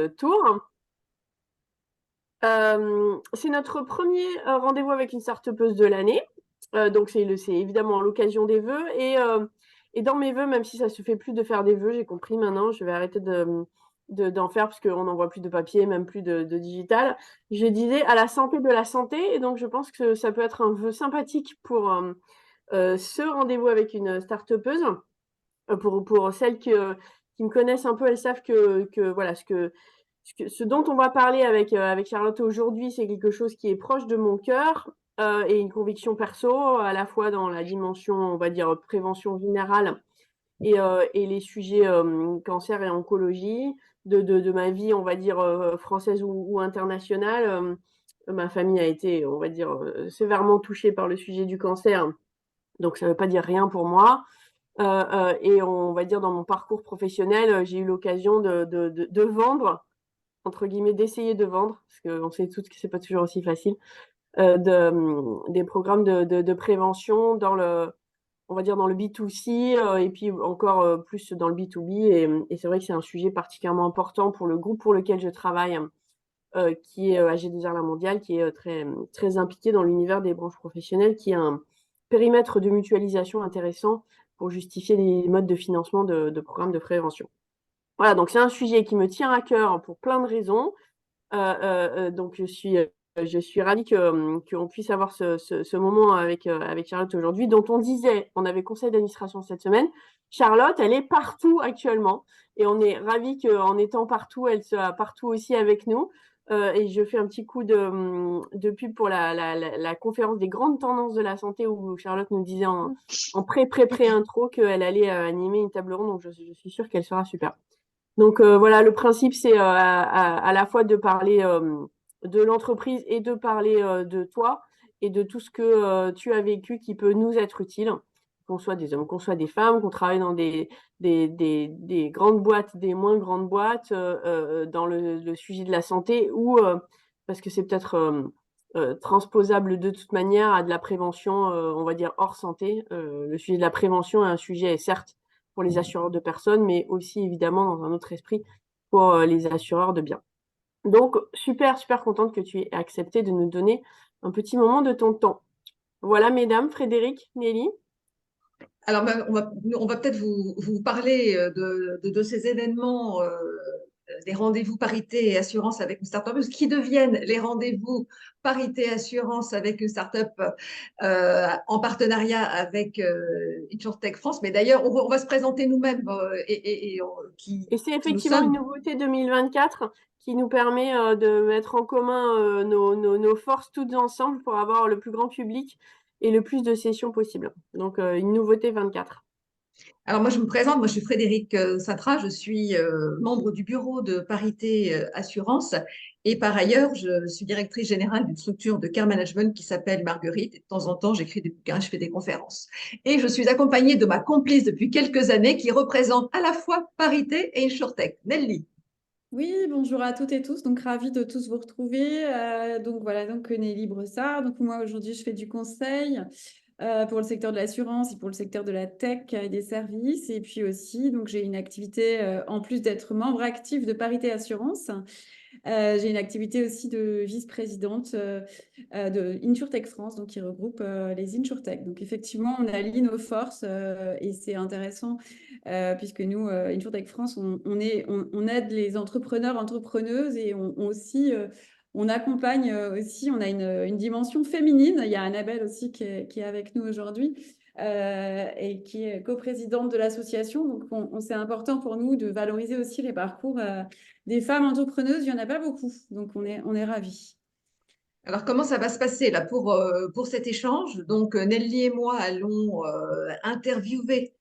tour. C'est notre premier rendez-vous avec une start-upeuse de l'année. Donc, c'est évidemment l'occasion des vœux. Et dans mes vœux, même si ça se fait plus de faire des vœux, j'ai compris maintenant, je vais arrêter d'en faire parce qu'on n'envoie plus de papier, même plus de digital. Je disais à la santé de la santé. Et donc, je pense que ça peut être un vœu sympathique pour ce rendez-vous avec une start-upeuse. Pour celles qui me connaissent un peu, elles savent que voilà, ce dont on va parler avec Charlotte aujourd'hui, c'est quelque chose qui est proche de mon cœur et une conviction perso, à la fois dans la dimension, on va dire, prévention générale et les sujets cancer et oncologie de ma vie, on va dire, française ou internationale. Ma famille a été, on va dire, sévèrement touchée par le sujet du cancer, donc ça ne veut pas dire rien pour moi. Et on va dire dans mon parcours professionnel, j'ai eu l'occasion de vendre, entre guillemets, d'essayer de vendre, parce qu'on sait tous que c'est pas toujours aussi facile, des programmes de prévention on va dire dans le B2C, et puis encore plus dans le B2B. Et c'est vrai que c'est un sujet particulièrement important pour le groupe pour lequel je travaille, qui est AG2R La Mondiale, qui est très impliqué dans l'univers des branches professionnelles, qui a un périmètre de mutualisation intéressant pour justifier les modes de financement de programmes de prévention. Voilà, donc c'est un sujet qui me tient à cœur pour plein de raisons. Donc je suis ravie qu'on puisse avoir ce moment avec Charlotte aujourd'hui, dont on disait, on avait conseil d'administration cette semaine. Charlotte, elle est partout actuellement et on est ravis qu'en étant partout, elle soit partout aussi avec nous. Et je fais un petit coup de pub pour la conférence des grandes tendances de la santé où Charlotte nous disait en pré-intro qu'elle allait animer une table ronde, donc je suis sûre qu'elle sera super. Donc voilà, le principe, c'est à la fois de parler de l'entreprise et de parler de toi et de tout ce que tu as vécu qui peut nous être utile, qu'on soit des hommes, qu'on soit des femmes, qu'on travaille dans des grandes boîtes, des moins grandes boîtes, dans le sujet de la santé, ou parce que c'est peut-être transposable de toute manière à de la prévention, on va dire hors santé. Le sujet de la prévention est un sujet, certes, pour les assureurs de personnes, mais aussi évidemment dans un autre esprit pour les assureurs de biens. Donc, super, super contente que tu aies accepté de nous donner un petit moment de ton temps. Voilà, mesdames, Frédéric, Nelly. Alors, ben, on va peut-être vous parler de ces événements, des rendez-vous parité et assurance avec une start-up, qui deviennent les rendez-vous parité et assurance avec une start-up en partenariat avec InsurTech France. Mais d'ailleurs, on va se présenter nous-mêmes Et c'est qui nous effectivement une sommes. nouveauté 2024 qui nous permet de mettre en commun nos forces toutes ensemble pour avoir le plus grand public et le plus de sessions possible. Donc, une nouveauté 24. Alors moi, je me présente, moi je suis Frédéric Satra, je suis membre du bureau de parité assurance et par ailleurs, je suis directrice générale d'une structure de care management qui s'appelle Marguerite. Et de temps en temps, j'écris des bouquins, je fais des conférences. Et je suis accompagnée de ma complice depuis quelques années qui représente à la fois parité et InsurTech, Nelly. Oui, bonjour à toutes et tous. Donc, ravie de tous vous retrouver. Donc, voilà, donc Nelly Bressard. Donc, moi, aujourd'hui, je fais du conseil pour le secteur de l'assurance et pour le secteur de la tech et des services. Et puis aussi, donc, j'ai une activité, en plus d'être membre actif de Parité Assurance, j'ai une activité aussi de vice-présidente de InsurTech France, donc qui regroupe les InsurTech. Donc effectivement, on allie nos forces et c'est intéressant puisque nous, InsurTech France, on aide les entrepreneurs, entrepreneuses et on aussi on accompagne aussi, on a une dimension féminine. Il y a Annabelle aussi qui est avec nous aujourd'hui et qui est coprésidente de l'association. Donc, c'est important pour nous de valoriser aussi les parcours des femmes entrepreneuses. Il n'y en a pas beaucoup. Donc, on est ravis. Alors, comment ça va se passer là pour cet échange? Donc, Nelly et moi allons interviewer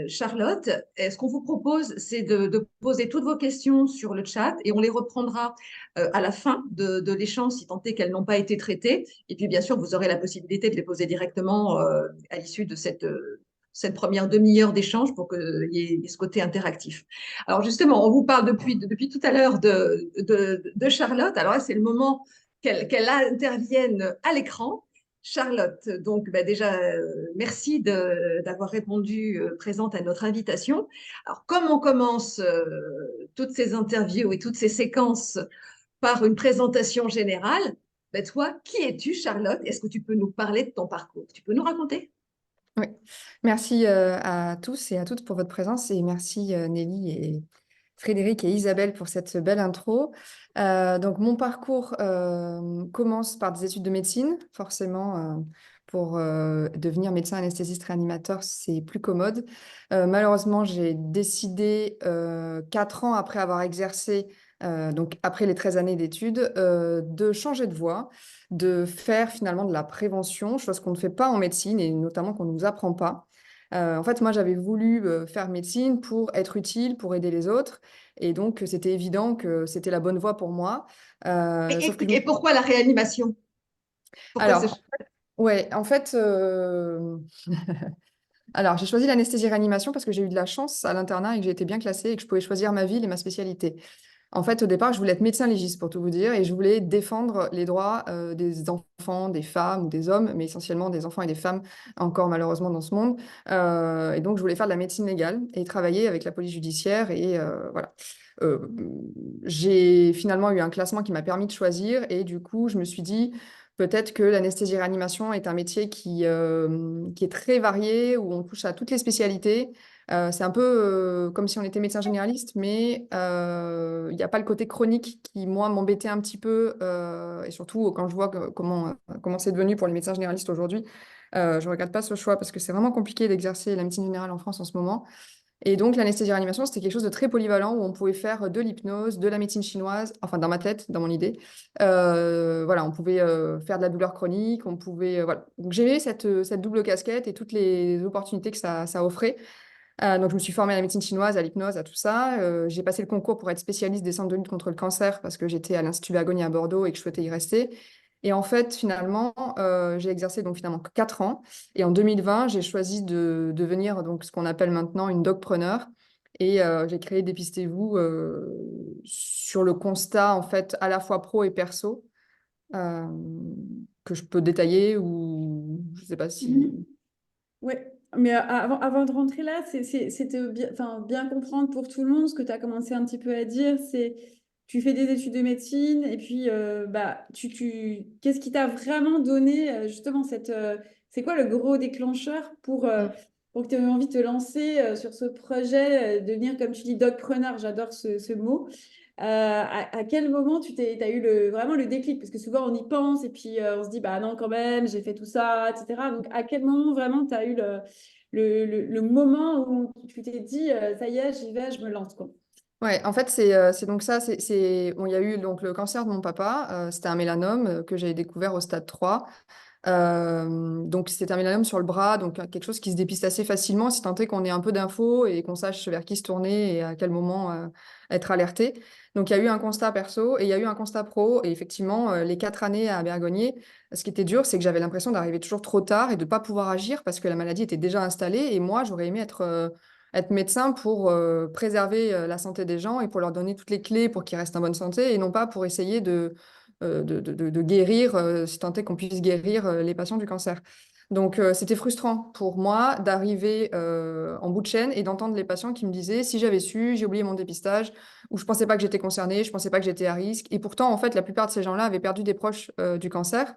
Charlotte. Et ce qu'on vous propose, c'est de poser toutes vos questions sur le chat et on les reprendra à la fin de l'échange si tant est qu'elles n'ont pas été traitées. Et puis, bien sûr, vous aurez la possibilité de les poser directement à l'issue de cette première demi-heure d'échange pour qu'il y ait ce côté interactif. Alors justement, on vous parle depuis tout à l'heure de Charlotte. Alors là, c'est le moment qu'elle intervienne à l'écran. Charlotte, donc déjà, merci d'avoir répondu présente à notre invitation. Alors, comme on commence toutes ces interviews et toutes ces séquences par une présentation générale, toi, qui es-tu, Charlotte? Est-ce que tu peux nous parler de ton parcours? Tu peux nous raconter? Oui, merci à tous et à toutes pour votre présence et merci Nelly et Frédéric et Isabelle pour cette belle intro. Donc mon parcours commence par des études de médecine, forcément pour devenir médecin anesthésiste réanimateur, c'est plus commode. Malheureusement, j'ai décidé 4 ans après avoir exercé, donc après les 13 années d'études, de changer de voie, de faire finalement de la prévention, chose qu'on ne fait pas en médecine et notamment qu'on ne nous apprend pas. En fait, moi, j'avais voulu faire médecine pour être utile, pour aider les autres. Et donc, c'était évident que c'était la bonne voie pour moi. Sauf que Et pourquoi la réanimation? Pourquoi ce Alors, ouais, en fait, alors, j'ai choisi l'anesthésie-réanimation parce que j'ai eu de la chance à l'internat et que j'ai été bien classée et que je pouvais choisir ma ville et ma spécialité. En fait, au départ, je voulais être médecin légiste, pour tout vous dire, et je voulais défendre les droits des enfants, des femmes ou des hommes, mais essentiellement des enfants et des femmes, encore malheureusement dans ce monde. Et donc, je voulais faire de la médecine légale et travailler avec la police judiciaire. Et voilà. Euh, j'ai finalement eu un classement qui m'a permis de choisir, et du coup, je me suis dit, peut-être que l'anesthésie-réanimation est un métier qui est très varié, où on touche à toutes les spécialités. C'est un peu comme si on était médecin généraliste, mais il n'y a pas le côté chronique qui, moi, m'embêtait un petit peu. Et surtout, quand je vois comment c'est devenu pour les médecins généralistes aujourd'hui, je ne regrette pas ce choix parce que c'est vraiment compliqué d'exercer la médecine générale en France en ce moment. Et donc, l'anesthésie-réanimation, c'était quelque chose de très polyvalent où on pouvait faire de l'hypnose, de la médecine chinoise, enfin, dans ma tête, dans mon idée. Voilà, on pouvait faire de la douleur chronique, on pouvait. Voilà. Donc, j'aimais cette double casquette et toutes les opportunités que ça offrait. Donc, je me suis formée à la médecine chinoise, à l'hypnose, à tout ça. J'ai passé le concours pour être spécialiste des centres de lutte contre le cancer parce que j'étais à l'Institut Bergonié à Bordeaux et que je souhaitais y rester. Et en fait, finalement, j'ai exercé donc finalement 4 ans. Et en 2020, j'ai choisi de devenir donc ce qu'on appelle maintenant une dogpreneur. Et j'ai créé Dépistez-vous sur le constat en fait à la fois pro et perso euh, que je peux détailler ou je sais pas si. Oui, mais avant de rentrer là, c'était bien, enfin, bien comprendre pour tout le monde ce que tu as commencé un petit peu à dire, c'est tu fais des études de médecine et puis qu'est-ce qui t'a vraiment donné justement c'est quoi le gros déclencheur pour que tu aies envie de te lancer sur ce projet, devenir comme tu dis dogpreneur, j'adore ce mot. À quel moment t'as eu vraiment le déclic? Parce que souvent on y pense et puis on se dit, bah non, quand même, j'ai fait tout ça, etc. Donc à quel moment vraiment tu as eu le moment où tu t'es dit, ça y est, j'y vais, je me lance, quoi. Ouais, en fait, c'est donc ça. Bon, il y a eu donc, le cancer de mon papa. C'était un mélanome que j'ai découvert au stade 3. Donc, c'était un mélanome sur le bras, donc quelque chose qui se dépiste assez facilement, si tant est qu'on ait un peu d'infos et qu'on sache vers qui se tourner et à quel moment être alerté. Donc, il y a eu un constat perso et il y a eu un constat pro. Et effectivement, les 4 années à Bergonié, ce qui était dur, c'est que j'avais l'impression d'arriver toujours trop tard et de ne pas pouvoir agir parce que la maladie était déjà installée. Et moi, j'aurais aimé être médecin pour préserver la santé des gens et pour leur donner toutes les clés pour qu'ils restent en bonne santé et non pas pour essayer de guérir, si tant est qu'on puisse guérir les patients du cancer. Donc, c'était frustrant pour moi d'arriver en bout de chaîne et d'entendre les patients qui me disaient, si j'avais su, j'ai oublié mon dépistage, ou je pensais pas que j'étais concernée, je pensais pas que j'étais à risque. Et pourtant, en fait, la plupart de ces gens-là avaient perdu des proches du cancer.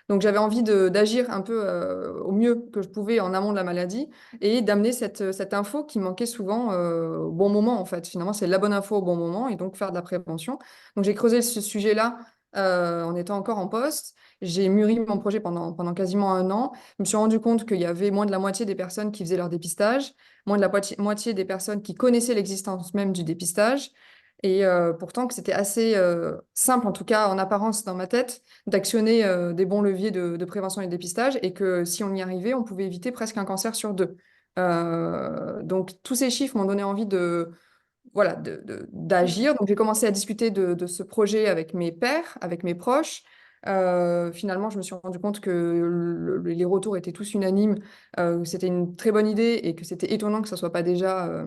Donc, j'avais envie d'agir un peu au mieux que je pouvais en amont de la maladie et d'amener cette info qui manquait souvent au bon moment, en fait. Finalement, c'est la bonne info au bon moment et donc faire de la prévention. Donc, j'ai creusé ce sujet-là en étant encore en poste. J'ai mûri mon projet pendant quasiment un an. Je me suis rendu compte qu'il y avait moins de la moitié des personnes qui faisaient leur dépistage, moins de la moitié des personnes qui connaissaient l'existence même du dépistage. Et pourtant que c'était assez simple, en tout cas en apparence dans ma tête, d'actionner des bons leviers de prévention et de dépistage, et que si on y arrivait, on pouvait éviter presque un cancer sur 2. Donc tous ces chiffres m'ont donné envie voilà, d'agir. Donc, j'ai commencé à discuter de ce projet avec mes pairs, avec mes proches. Finalement, je me suis rendu compte que les retours étaient tous unanimes, que c'était une très bonne idée et que c'était étonnant que ça ne soit pas déjà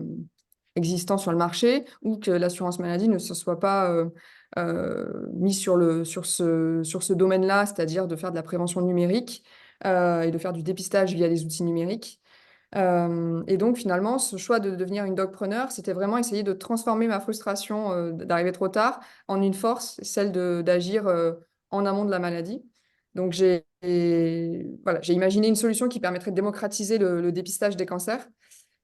existant sur le marché ou que l'assurance maladie ne se soit pas mis sur ce domaine-là, c'est-à-dire de faire de la prévention numérique. et de faire du dépistage via les outils numériques. Et donc finalement, ce choix de devenir une dogpreneur, c'était vraiment essayer de transformer ma frustration d'arriver trop tard en une force, celle d'agir en amont de la maladie. Donc voilà, j'ai imaginé une solution qui permettrait de démocratiser le dépistage des cancers.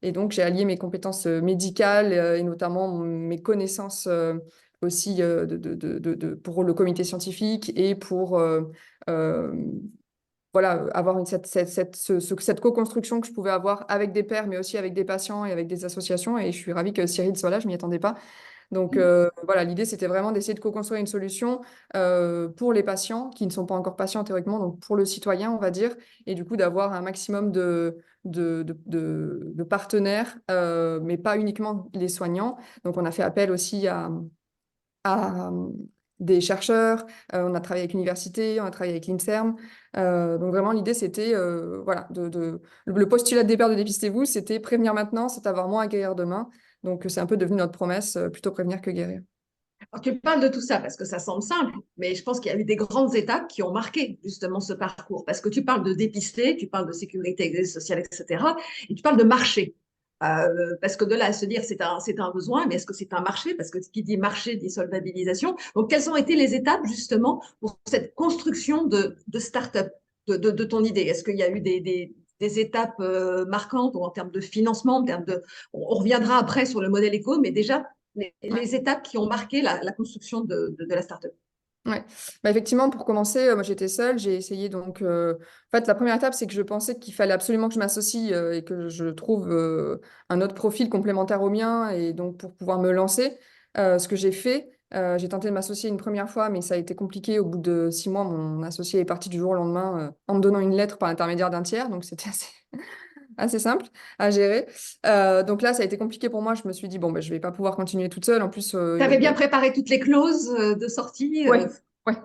Et donc j'ai allié mes compétences médicales et notamment mes connaissances aussi pour le comité scientifique et pour euh, voilà, avoir cette co-construction que je pouvais avoir avec des pairs, mais aussi avec des patients et avec des associations. Et je suis ravie que Cyril soit là, je m'y attendais pas. Donc voilà, l'idée, c'était vraiment d'essayer de co-construire une solution pour les patients qui ne sont pas encore patients théoriquement, donc pour le citoyen, on va dire, et du coup d'avoir un maximum de partenaires, mais pas uniquement les soignants. Donc on a fait appel aussi à des chercheurs, on a travaillé avec l'université, on a travaillé avec l'INSERM. Donc vraiment, l'idée, c'était, voilà, le postulat de départ de Dépistez-vous, c'était prévenir maintenant, c'est avoir moins à guérir demain. Donc c'est un peu devenu notre promesse, plutôt prévenir que guérir. Alors, tu parles de tout ça parce que ça semble simple, mais je pense qu'il y a eu des grandes étapes qui ont marqué justement ce parcours. Parce que tu parles de dépister, tu parles de sécurité sociale, etc. Et tu parles de marché. Parce que de là à se dire c'est un besoin, mais est-ce que c'est un marché? Parce que qui dit marché dit solvabilisation. Donc, quelles ont été les étapes justement pour cette construction de start-up, de ton idée? Est-ce qu'il y a eu des étapes marquantes en termes de financement, en termes de... On reviendra après sur le modèle éco, mais déjà Ouais. les étapes qui ont marqué la construction de la start-up. Ouais. Bah, effectivement, pour commencer, moi j'étais seule, j'ai essayé donc. En fait, la première étape, c'est que je pensais qu'il fallait absolument que je m'associe et que je trouve un autre profil complémentaire au mien et donc pour pouvoir me lancer. Ce que j'ai fait, j'ai tenté de m'associer une première fois, mais ça a été compliqué. Au bout de 6 mois, mon associé est parti du jour au lendemain en me donnant une lettre par l'intermédiaire d'un tiers, donc c'était assez simple à gérer. Donc là, ça a été compliqué pour moi. Je me suis dit, bon, ben, je vais pas pouvoir continuer toute seule. En plus, Tu avais bien préparé toutes les clauses de sortie. ouais, ouais.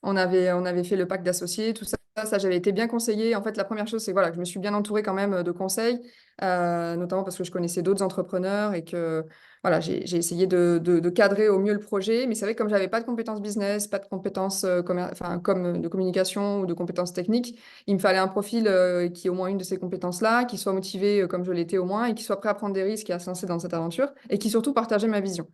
On avait fait le pacte d'associés, tout ça. Ça, j'avais été bien conseillée. En fait, la première chose, c'est voilà, que je me suis bien entourée quand même de conseils, notamment parce que je connaissais d'autres entrepreneurs et que voilà, j'ai essayé de cadrer au mieux le projet. Mais c'est vrai que comme j'avais pas de compétences business, pas de compétences enfin, comme de communication ou de compétences techniques, il me fallait un profil qui ait au moins une de ces compétences-là, qui soit motivé comme je l'étais au moins et qui soit prêt à prendre des risques et à se lancer dans cette aventure et qui surtout partageait ma vision.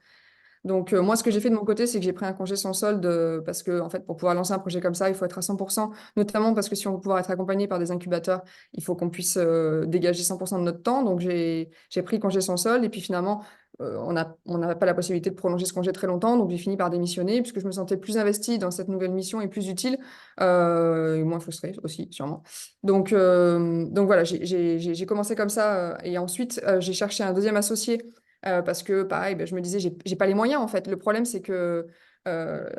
Donc, moi, ce que j'ai fait de mon côté, c'est que j'ai pris un congé sans solde parce que, en fait, pour pouvoir lancer un projet comme ça, il faut être à 100%, notamment parce que si on veut pouvoir être accompagné par des incubateurs, il faut qu'on puisse dégager 100% de notre temps. Donc, j'ai pris congé sans solde et puis finalement, on n'a pas la possibilité de prolonger ce congé très longtemps. Donc, j'ai fini par démissionner puisque je me sentais plus investie dans cette nouvelle mission et plus utile et moins frustrée aussi, sûrement. Donc voilà, j'ai commencé comme ça et ensuite, j'ai cherché un deuxième associé parce que, pareil, ben, je me disais, j'ai pas les moyens, en fait. Le problème, c'est que euh,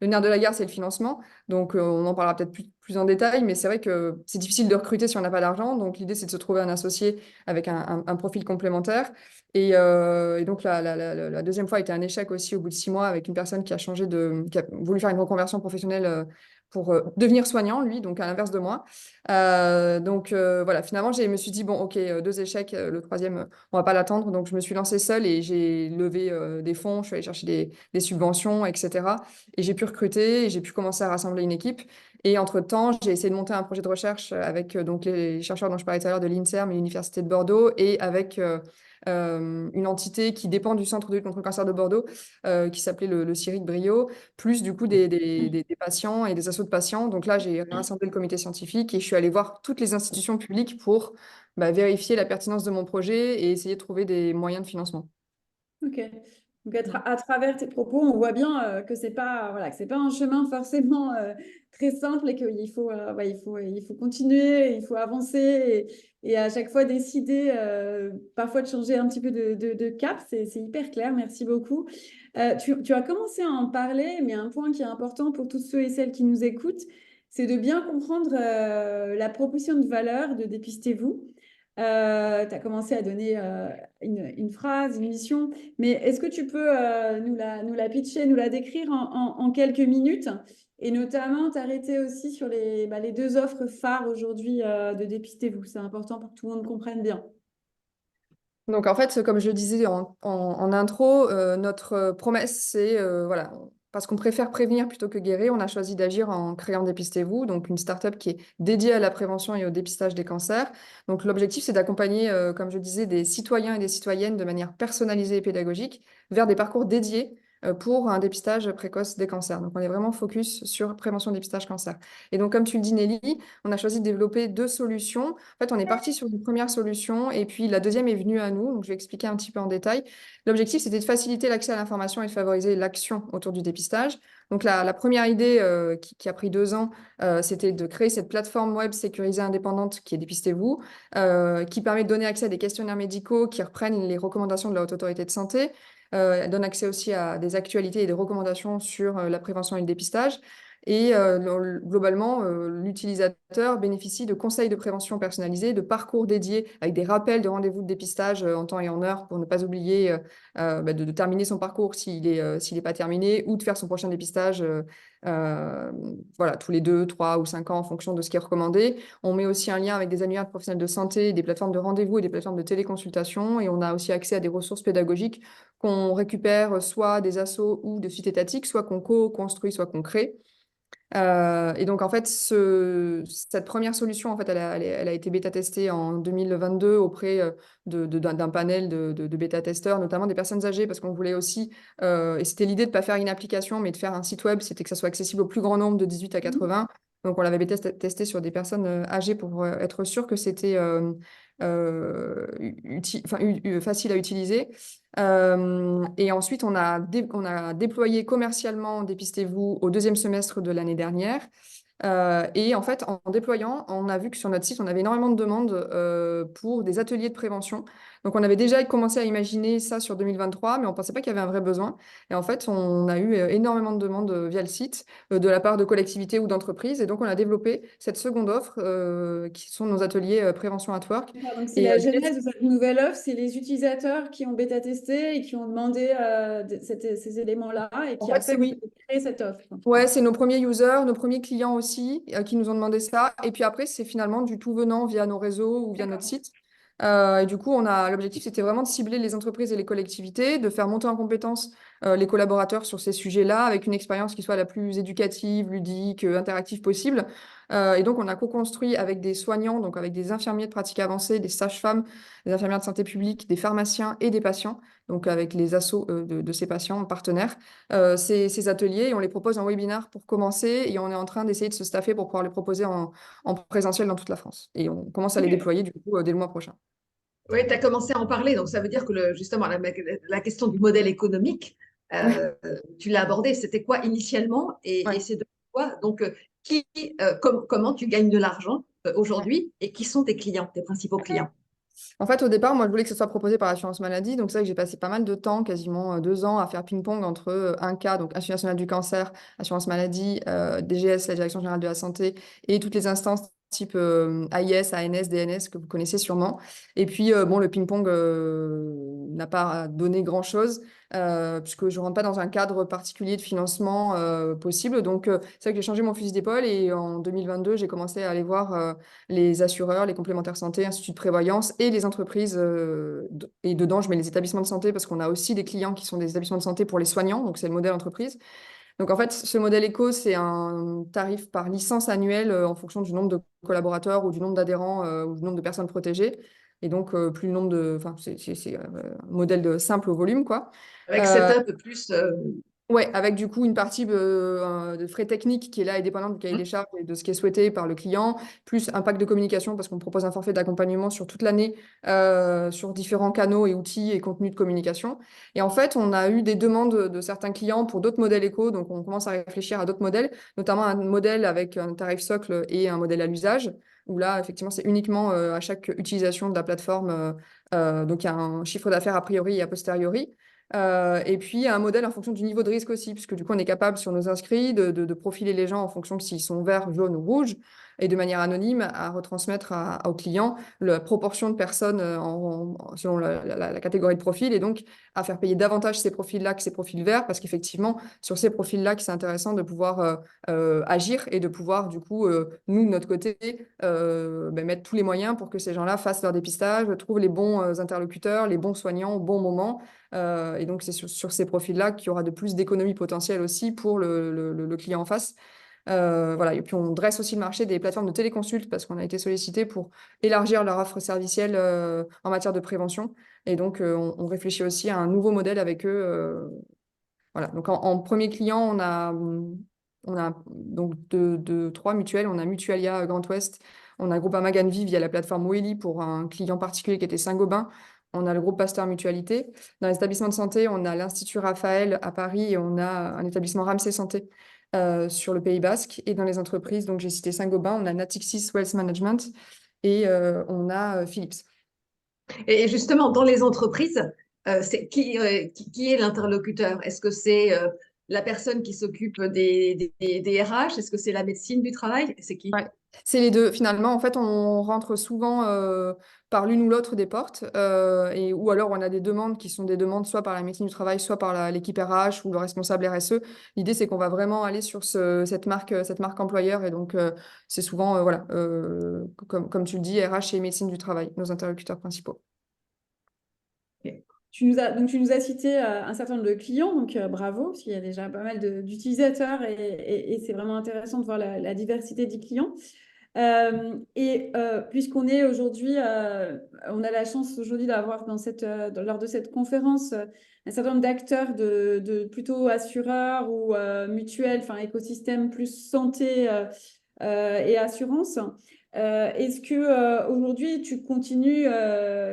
le nerf de la guerre, c'est le financement. Donc, on en parlera peut-être plus en détail, mais c'est vrai que c'est difficile de recruter si on n'a pas d'argent. Donc, l'idée, c'est de se trouver un associé avec un profil complémentaire. Et donc, la deuxième fois a été un échec aussi au bout de 6 mois avec une personne qui a voulu faire une reconversion professionnelle pour devenir soignant, lui, donc à l'inverse de moi. Voilà, finalement, je me suis dit, bon, ok, 2 échecs, le troisième, on va pas l'attendre. Donc, je me suis lancée seule et j'ai levé des fonds, je suis allée chercher des subventions, etc. Et j'ai pu recruter et j'ai pu commencer à rassembler une équipe. Et entre-temps, j'ai essayé de monter un projet de recherche avec donc les chercheurs dont je parlais tout à l'heure de l'INSERM et l'Université de Bordeaux et avec une entité qui dépend du Centre de lutte contre le cancer de Bordeaux, qui s'appelait le CIRIC Brio, plus du coup des patients et des assos de patients. Donc là, j'ai rassemblé le comité scientifique et je suis allée voir toutes les institutions publiques pour vérifier la pertinence de mon projet et essayer de trouver des moyens de financement. Ok. Donc, à travers tes propos, on voit bien que c'est pas, voilà, que c'est pas un chemin forcément très simple et qu'il faut, il faut continuer, il faut avancer et à chaque fois décider parfois de changer un petit peu de cap. C'est hyper clair. Merci beaucoup. Tu as commencé à en parler, mais un point qui est important pour tous ceux et celles qui nous écoutent, c'est de bien comprendre la proposition de valeur de Dépistez-vous. Tu as commencé à donner une phrase, une mission, mais est-ce que tu peux nous la pitcher, nous la décrire en quelques minutes et notamment t'arrêter aussi sur les 2 offres phares aujourd'hui de Dépistez-vous. C'est important pour que tout le monde comprenne bien. Donc en fait, comme je le disais en intro, notre promesse, c'est voilà, parce qu'on préfère prévenir plutôt que guérir, on a choisi d'agir en créant Dépistez-vous, donc une start-up qui est dédiée à la prévention et au dépistage des cancers. Donc l'objectif, c'est d'accompagner, comme je disais, des citoyens et des citoyennes de manière personnalisée et pédagogique vers des parcours dédiés pour un dépistage précoce des cancers. Donc on est vraiment focus sur prévention, dépistage, cancer. Et donc comme tu le dis, Nelly, on a choisi de développer 2 solutions. En fait, on est parti sur une première solution et puis la deuxième est venue à nous. Donc je vais expliquer un petit peu en détail. L'objectif, c'était de faciliter l'accès à l'information et de favoriser l'action autour du dépistage. Donc la première idée qui a pris 2 ans, c'était de créer cette plateforme web sécurisée indépendante qui est Dépistez-vous, qui permet de donner accès à des questionnaires médicaux qui reprennent les recommandations de la Haute Autorité de Santé. Elle donne accès aussi à des actualités et des recommandations sur la prévention et le dépistage. Et globalement, l'utilisateur bénéficie de conseils de prévention personnalisés, de parcours dédiés avec des rappels de rendez-vous de dépistage en temps et en heure pour ne pas oublier de terminer son parcours s'il est pas terminé ou de faire son prochain dépistage voilà, tous les 2, 3 ou 5 ans en fonction de ce qui est recommandé. On met aussi un lien avec des annuaires de professionnels de santé, des plateformes de rendez-vous et des plateformes de téléconsultation. Et on a aussi accès à des ressources pédagogiques qu'on récupère soit des assos ou de sites étatiques, soit qu'on co-construit, soit qu'on crée. Et donc, en fait, cette première solution, en fait, elle a été bêta-testée en 2022 auprès d'un panel de bêta-testeurs, notamment des personnes âgées, parce qu'on voulait aussi, et c'était l'idée de ne pas faire une application, mais de faire un site web, c'était que ça soit accessible au plus grand nombre de 18 à 80. Donc, on l'avait bêta-testé sur des personnes âgées pour être sûr que c'était facile à utiliser. Et ensuite, on a déployé commercialement Dépistez-vous au 2e semestre de l'année dernière. Et en fait, en déployant, on a vu que sur notre site, on avait énormément de demandes pour des ateliers de prévention. Donc, on avait déjà commencé à imaginer ça sur 2023, mais on ne pensait pas qu'il y avait un vrai besoin. Et en fait, on a eu énormément de demandes via le site de la part de collectivités ou d'entreprises. Et donc, on a développé cette seconde offre qui sont nos ateliers prévention at work. D'accord, donc c'est Et la genèse de cette nouvelle offre, c'est les utilisateurs qui ont bêta-testé et qui ont demandé ces éléments-là et en qui fait, après c'est vous oui. avez créé cette offre. Ouais, c'est nos premiers users, nos premiers clients aussi, qui nous ont demandé ça. Et puis après, c'est finalement du tout venant via nos réseaux ou via notre D'accord. site. Et du coup, l'objectif, c'était vraiment de cibler les entreprises et les collectivités, de faire monter en compétence les collaborateurs sur ces sujets-là, avec une expérience qui soit la plus éducative, ludique, interactive possible. Et donc, on a co-construit avec des soignants, donc avec des infirmiers de pratique avancée, des sages-femmes, des infirmières de santé publique, des pharmaciens et des patients, donc avec les assos de ces patients partenaires ces ateliers et on les propose en webinar pour commencer et on est en train d'essayer de se staffer pour pouvoir les proposer en présentiel dans toute la France. Et on commence à les Ok. déployer du coup dès le mois prochain. Oui, tu as commencé à en parler, donc ça veut dire que justement la question du modèle économique, Ouais, euh, tu l'as abordé, c'était quoi initialement et ouais, c'est de quoi? Donc, comment tu gagnes de l'argent ouais. aujourd'hui et qui sont tes clients, tes principaux clients? En fait, au départ, moi, je voulais que ce soit proposé par l'assurance maladie. Donc, c'est vrai que j'ai passé pas mal de temps, quasiment 2 ans, à faire ping-pong entre un cas, donc Institut national du cancer, assurance maladie, DGS, la Direction générale de la santé, et toutes les instances type AIS, ANS, DNS, que vous connaissez sûrement. Et puis, bon, le ping-pong n'a pas donné grand-chose, puisque je ne rentre pas dans un cadre particulier de financement possible. Donc, c'est vrai que j'ai changé mon fusil d'épaule et en 2022, j'ai commencé à aller voir les assureurs, les complémentaires santé, instituts de prévoyance et les entreprises. Et dedans, je mets les établissements de santé parce qu'on a aussi des clients qui sont des établissements de santé pour les soignants. Donc, c'est le modèle entreprise. Donc, en fait, ce modèle éco, c'est un tarif par licence annuelle en fonction du nombre de collaborateurs ou du nombre d'adhérents ou du nombre de personnes protégées. Et donc, plus le nombre de. Enfin, c'est un modèle simple au volume, quoi. Avec Euh, setup plus. Ouais, avec du coup une partie de frais techniques qui est là et dépendante du cahier des charges et de ce qui est souhaité par le client, plus un pack de communication parce qu'on propose un forfait d'accompagnement sur toute l'année sur différents canaux et outils et contenus de communication. Et en fait, on a eu des demandes de certains clients pour d'autres modèles éco, donc on commence à réfléchir à d'autres modèles, notamment un modèle avec un tarif socle et un modèle à l'usage, où là, effectivement, c'est uniquement à chaque utilisation de la plateforme, donc il y a un chiffre d'affaires a priori et a posteriori. Et puis un modèle en fonction du niveau de risque aussi, puisque du coup on est capable sur nos inscrits de profiler les gens en fonction de s'ils sont verts, jaunes ou rouges. et de manière anonyme à retransmettre aux clients la proportion de personnes selon la catégorie de profil et donc à faire payer davantage ces profils-là que ces profils verts parce qu'effectivement, sur ces profils-là, c'est intéressant de pouvoir agir et de pouvoir, du coup, nous, de notre côté, mettre tous les moyens pour que ces gens-là fassent leur dépistage, trouvent les bons interlocuteurs, les bons soignants au bon moment. Et donc, c'est sur ces profils-là qu'il y aura de plus d'économies potentielles aussi pour le client en face. Voilà. Et puis, on dresse aussi le marché des plateformes de téléconsulte parce qu'on a été sollicité pour élargir leur offre servicielle en matière de prévention. Et donc, on réfléchit aussi à un nouveau modèle avec eux. Voilà. Donc, en premier client, on a donc trois mutuelles. On a Mutualia Grand Ouest, on a Groupama Ganvi via la plateforme Weli pour un client particulier qui était Saint-Gobain. On a le groupe Pasteur Mutualité. Dans les établissements de santé, on a l'Institut Raphaël à Paris et on a un établissement Ramsay Santé sur le Pays Basque. Et dans les entreprises, donc j'ai cité Saint-Gobain, on a Natixis Wealth Management et on a Philips. Et justement, dans les entreprises, c'est qui est l'interlocuteur? Est-ce que c'est la personne qui s'occupe des RH? Est-ce que c'est la médecine du travail? C'est qui? Ouais. C'est les deux. Finalement, en fait, on rentre souvent par l'une ou l'autre des portes, ou alors on a des demandes qui sont des demandes soit par la médecine du travail, soit par l'équipe RH ou le responsable RSE. L'idée, c'est qu'on va vraiment aller sur cette marque employeur, et donc c'est souvent, voilà, comme tu le dis, RH et médecine du travail, nos interlocuteurs principaux. Tu nous as cité un certain nombre de clients, donc bravo, parce qu'il y a déjà pas mal d'utilisateurs et c'est vraiment intéressant de voir la diversité des clients. Puisqu'on est aujourd'hui, on a la chance aujourd'hui d'avoir lors de cette conférence un certain nombre d'acteurs de plutôt assureurs ou mutuelles, enfin écosystème plus santé et assurance. Est-ce que aujourd'hui tu continues,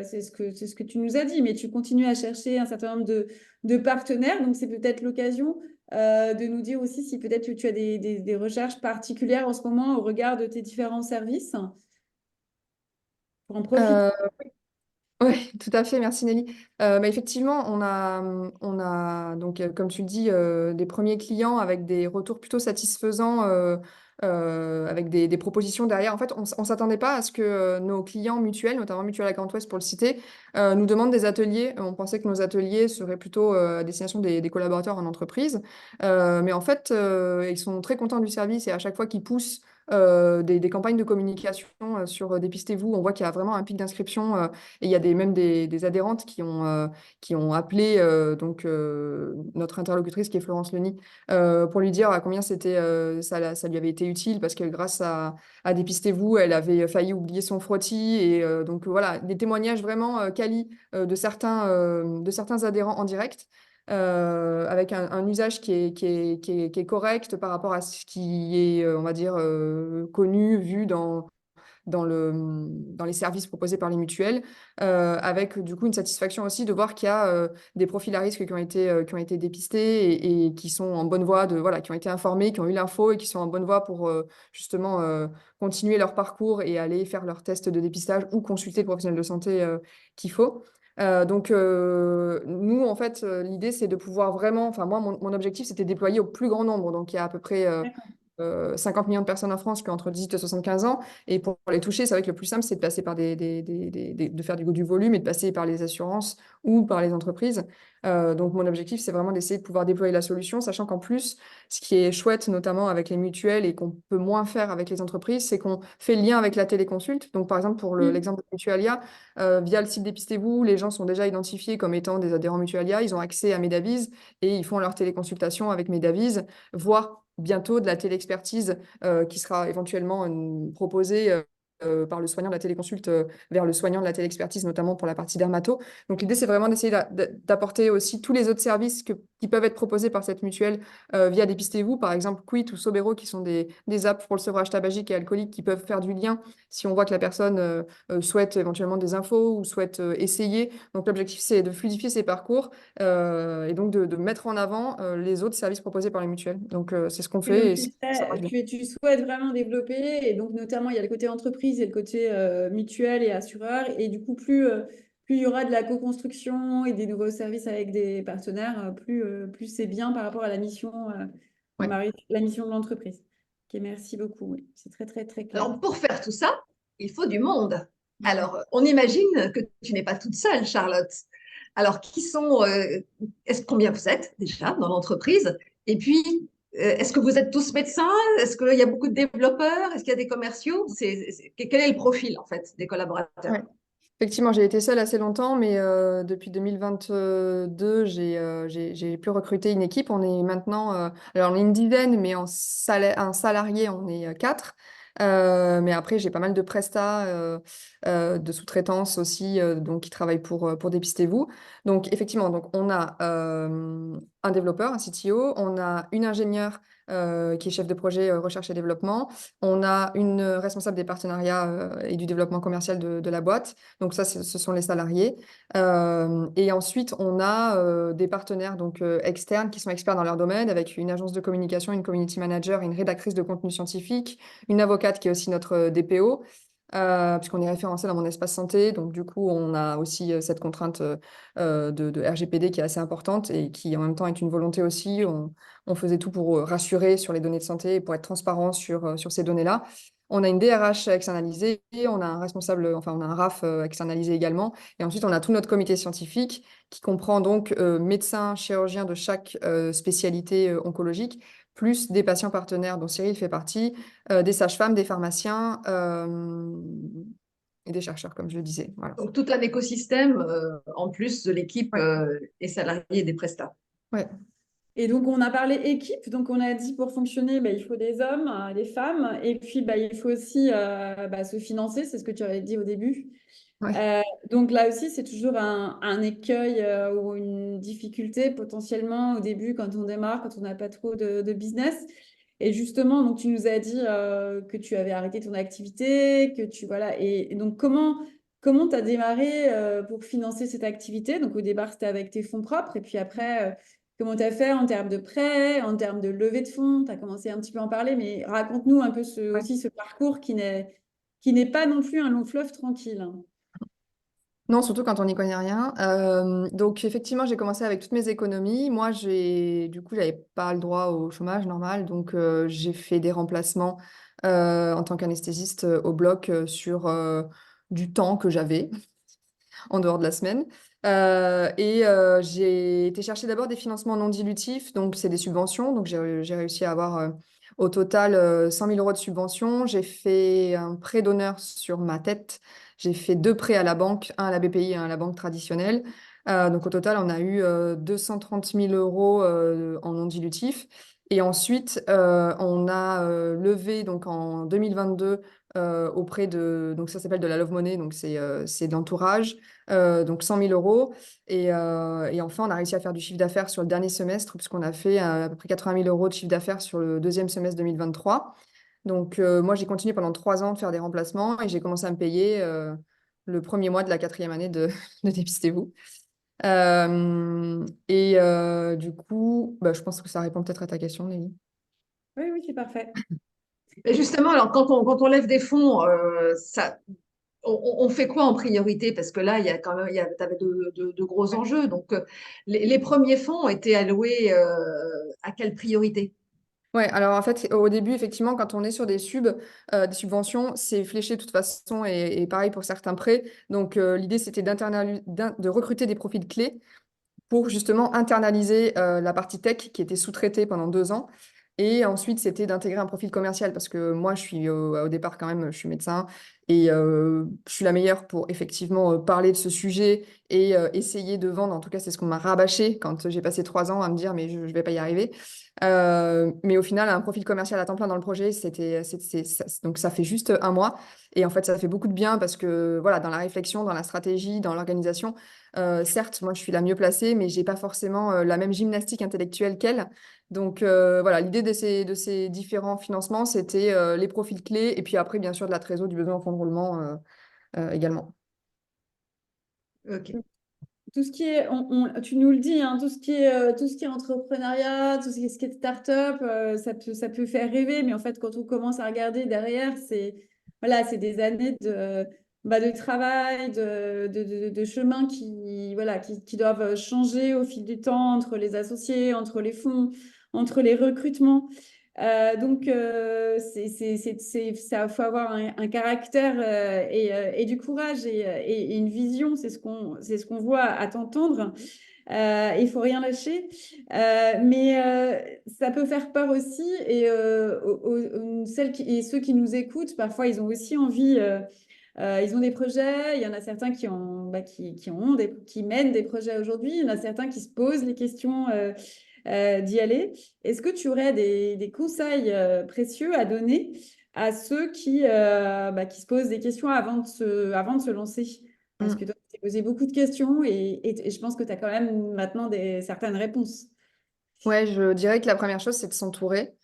c'est ce que tu nous as dit, mais tu continues à chercher un certain nombre de partenaires, donc c'est peut-être l'occasion de nous dire aussi si peut-être tu as des recherches particulières en ce moment au regard de tes différents services pour en profiter. Oui, tout à fait, merci Nelly. Effectivement, on a donc, comme tu le dis, des premiers clients avec des retours plutôt satisfaisants, avec des propositions derrière. En fait, on ne s'attendait pas à ce que nos clients mutuels, notamment Mutuelle à Grand Ouest pour le citer, nous demandent des ateliers. On pensait que nos ateliers seraient plutôt à destination des collaborateurs en entreprise. Mais en fait, ils sont très contents du service et à chaque fois qu'ils poussent des campagnes de communication sur Dépistez-vous, on voit qu'il y a vraiment un pic d'inscription. Et il y a même des adhérentes qui ont appelé notre interlocutrice qui est Florence Leny pour lui dire à combien ça lui avait été utile parce que grâce à Dépistez-vous, elle avait failli oublier son frottis. Et donc voilà, des témoignages vraiment quali de certains adhérents en direct. Avec un usage qui est correct par rapport à ce qui est, on va dire, connu, vu dans les services proposés par les mutuelles, avec du coup une satisfaction aussi de voir qu'il y a des profils à risque qui ont été dépistés et qui sont en bonne voie voilà, qui ont été informés, qui ont eu l'info et qui sont en bonne voie pour justement continuer leur parcours et aller faire leur test de dépistage ou consulter le professionnel de santé qu'il faut. Nous, en fait, l'idée, c'est de pouvoir vraiment, enfin, moi, mon objectif, c'était de déployer au plus grand nombre. Donc, il y a à peu près 50 millions de personnes en France qui ont entre 18 et 75 ans. Et pour les toucher, c'est vrai que le plus simple, c'est de passer par de faire du volume et de passer par les assurances ou par les entreprises. Donc, mon objectif, c'est vraiment d'essayer de pouvoir déployer la solution, sachant qu'en plus, ce qui est chouette, notamment avec les mutuelles et qu'on peut moins faire avec les entreprises, c'est qu'on fait le lien avec la téléconsulte. Donc, par exemple, pour l'exemple de Mutualia, via le site Dépistez-vous, les gens sont déjà identifiés comme étant des adhérents Mutualia, ils ont accès à Medavise et ils font leur téléconsultation avec Medavise, voire bientôt de la téléexpertise qui sera éventuellement proposée par le soignant de la téléconsulte vers le soignant de la téléexpertise, notamment pour la partie dermato. Donc l'idée, c'est vraiment d'essayer d'apporter aussi tous les autres services qui peuvent être proposés par cette mutuelle via Dépistez-vous, par exemple Quit ou Sobero, qui sont des apps pour le sevrage tabagique et alcoolique qui peuvent faire du lien si on voit que la personne souhaite éventuellement des infos ou souhaite essayer. Donc l'objectif, c'est de fluidifier ces parcours et donc de mettre en avant les autres services proposés par les mutuelles. Donc c'est ce qu'on Oui, donc fait et ça marche bien. tu souhaites vraiment développer, et donc notamment il y a le côté entreprise et le côté mutuel et assureur, et du coup plus il y aura de la co-construction et des nouveaux services avec des partenaires, plus c'est bien par rapport à la mission, Ouais. la mission de l'entreprise. Ok, merci beaucoup. Oui, c'est très, très, très clair. Alors, pour faire tout ça, il faut du monde. Alors, on imagine que tu n'es pas toute seule, Charlotte. Alors, combien vous êtes déjà dans l'entreprise? Et puis, est-ce que vous êtes tous médecins? Est-ce qu'il y a beaucoup de développeurs? Est-ce qu'il y a des commerciaux? Quel est le profil, en fait, des collaborateurs? Ouais. Effectivement, j'ai été seule assez longtemps, mais depuis 2022, j'ai pu recruter une équipe. On est maintenant, alors on est une dizaine, mais un salarié, on est quatre. Mais après, j'ai pas mal de prestats, de sous-traitance aussi, donc qui travaillent pour Dépistez-vous. Donc effectivement, donc on a un développeur, un CTO, on a une ingénieure qui est chef de projet recherche et développement, on a une responsable des partenariats et du développement commercial de la boîte. Donc ça, ce sont les salariés. Et ensuite, on a des partenaires donc, externes qui sont experts dans leur domaine, avec une agence de communication, une community manager, une rédactrice de contenu scientifique, une avocate qui est aussi notre DPO, puisqu'on est référencé dans mon espace santé. Donc du coup, on a aussi cette contrainte de RGPD qui est assez importante et qui en même temps est une volonté aussi. On faisait tout pour rassurer sur les données de santé et pour être transparent sur ces données-là. On a une DRH externalisée, on a un responsable, enfin on a un RAF externalisé également, et ensuite on a tout notre comité scientifique qui comprend donc médecins, chirurgiens de chaque spécialité oncologique, plus des patients partenaires dont Cyril fait partie, des sages-femmes, des pharmaciens et des chercheurs, comme je le disais. Voilà. Donc, tout un écosystème en plus de l'équipe Ouais. des salariés et des prestats. Ouais. Et donc, on a parlé équipe. Donc, on a dit pour fonctionner, bah, il faut des hommes, des femmes. Et puis, bah, il faut aussi se financer. C'est ce que tu avais dit au début. Ouais. Donc, là aussi, c'est toujours un écueil ou une difficulté potentiellement au début quand on démarre, quand on n'a pas trop de business. Et justement, donc, tu nous as dit que tu avais arrêté ton activité, que tu, voilà. Et donc, comment tu as démarré pour financer cette activité? Donc, au départ, c'était avec tes fonds propres. Et puis après, comment tu as fait en termes de prêts, en termes de levée de fonds? Tu as commencé un petit peu à en parler, mais raconte-nous un peu Ouais. aussi ce parcours qui n'est pas non plus un long fleuve tranquille, hein. Non, surtout quand on n'y connaît rien. Donc effectivement, j'ai commencé avec toutes mes économies. Moi, du coup, j'avais pas le droit au chômage normal, donc j'ai fait des remplacements en tant qu'anesthésiste au bloc sur du temps que j'avais en dehors de la semaine. J'ai été chercher d'abord des financements non dilutifs, donc c'est des subventions. Donc j'ai réussi à avoir au total 100 000 euros de subventions. J'ai fait un prêt d'honneur sur ma tête. J'ai fait deux prêts à la banque, un à la BPI et un à la banque traditionnelle. Donc au total, on a eu 230 000 euros en non dilutif. Et ensuite, on a levé donc en 2022 auprès de, donc ça s'appelle de la Love Money, donc c'est de l'entourage, donc 100 000 euros. Et enfin, on a réussi à faire du chiffre d'affaires sur le dernier semestre, puisqu'on a fait à peu près 80 000 euros de chiffre d'affaires sur le deuxième semestre 2023. Donc moi, j'ai continué pendant 3 ans de faire des remplacements et j'ai commencé à me payer le premier mois de la quatrième année de, de Dépistez-vous. Du coup, bah, je pense que ça répond peut-être à ta question, Nelly. Oui, oui, c'est parfait. Et justement, alors quand on lève des fonds, on fait quoi en priorité? Parce que là, il y a quand même, tu avais de gros enjeux. Donc, les premiers fonds ont été alloués à quelle priorité? Ouais, alors en fait, au début, effectivement, quand on est sur des subventions, c'est fléché de toute façon et pareil pour certains prêts. Donc, l'idée, c'était de recruter des profils clés pour justement internaliser la partie tech qui était sous-traitée pendant 2 ans. Et ensuite, c'était d'intégrer un profil commercial parce que moi, je suis au départ quand même, je suis médecin et je suis la meilleure pour effectivement parler de ce sujet et essayer de vendre. En tout cas, c'est ce qu'on m'a rabâché quand j'ai passé 3 ans à me dire, mais je ne vais pas y arriver. Mais au final, un profil commercial à temps plein dans le projet, donc ça fait juste un mois. Et en fait, ça fait beaucoup de bien parce que voilà, dans la réflexion, dans la stratégie, dans l'organisation, certes, moi, je suis la mieux placée, mais j'ai pas forcément la même gymnastique intellectuelle qu'elle. Donc voilà, l'idée de ces différents financements, c'était les profils clés et puis après, bien sûr, de la trésor, du besoin en fonds de roulement également. Ok. Tout ce qui est, tu nous le dis, hein, tout ce qui est entrepreneuriat, tout ce qui est start-up, ça peut faire rêver, mais en fait, quand on commence à regarder derrière, c'est des années de travail, de chemin qui doivent changer au fil du temps entre les associés, entre les fonds, entre les recrutements. Donc, ça faut avoir un caractère et du courage et une vision, c'est ce qu'on voit à t'entendre. Il faut rien lâcher. Mais ça peut faire peur aussi. Et et ceux qui nous écoutent, parfois, ils ont aussi envie. Ils ont des projets. Il y en a certains qui mènent des projets aujourd'hui. Il y en a certains qui se posent les questions d'y aller. Est-ce que tu aurais des conseils précieux à donner à ceux qui se posent des questions avant de se lancer? Parce que Mm. toi, tu t'es posé beaucoup de questions et je pense que tu as quand même maintenant certaines réponses. Ouais, je dirais que la première chose, c'est de s'entourer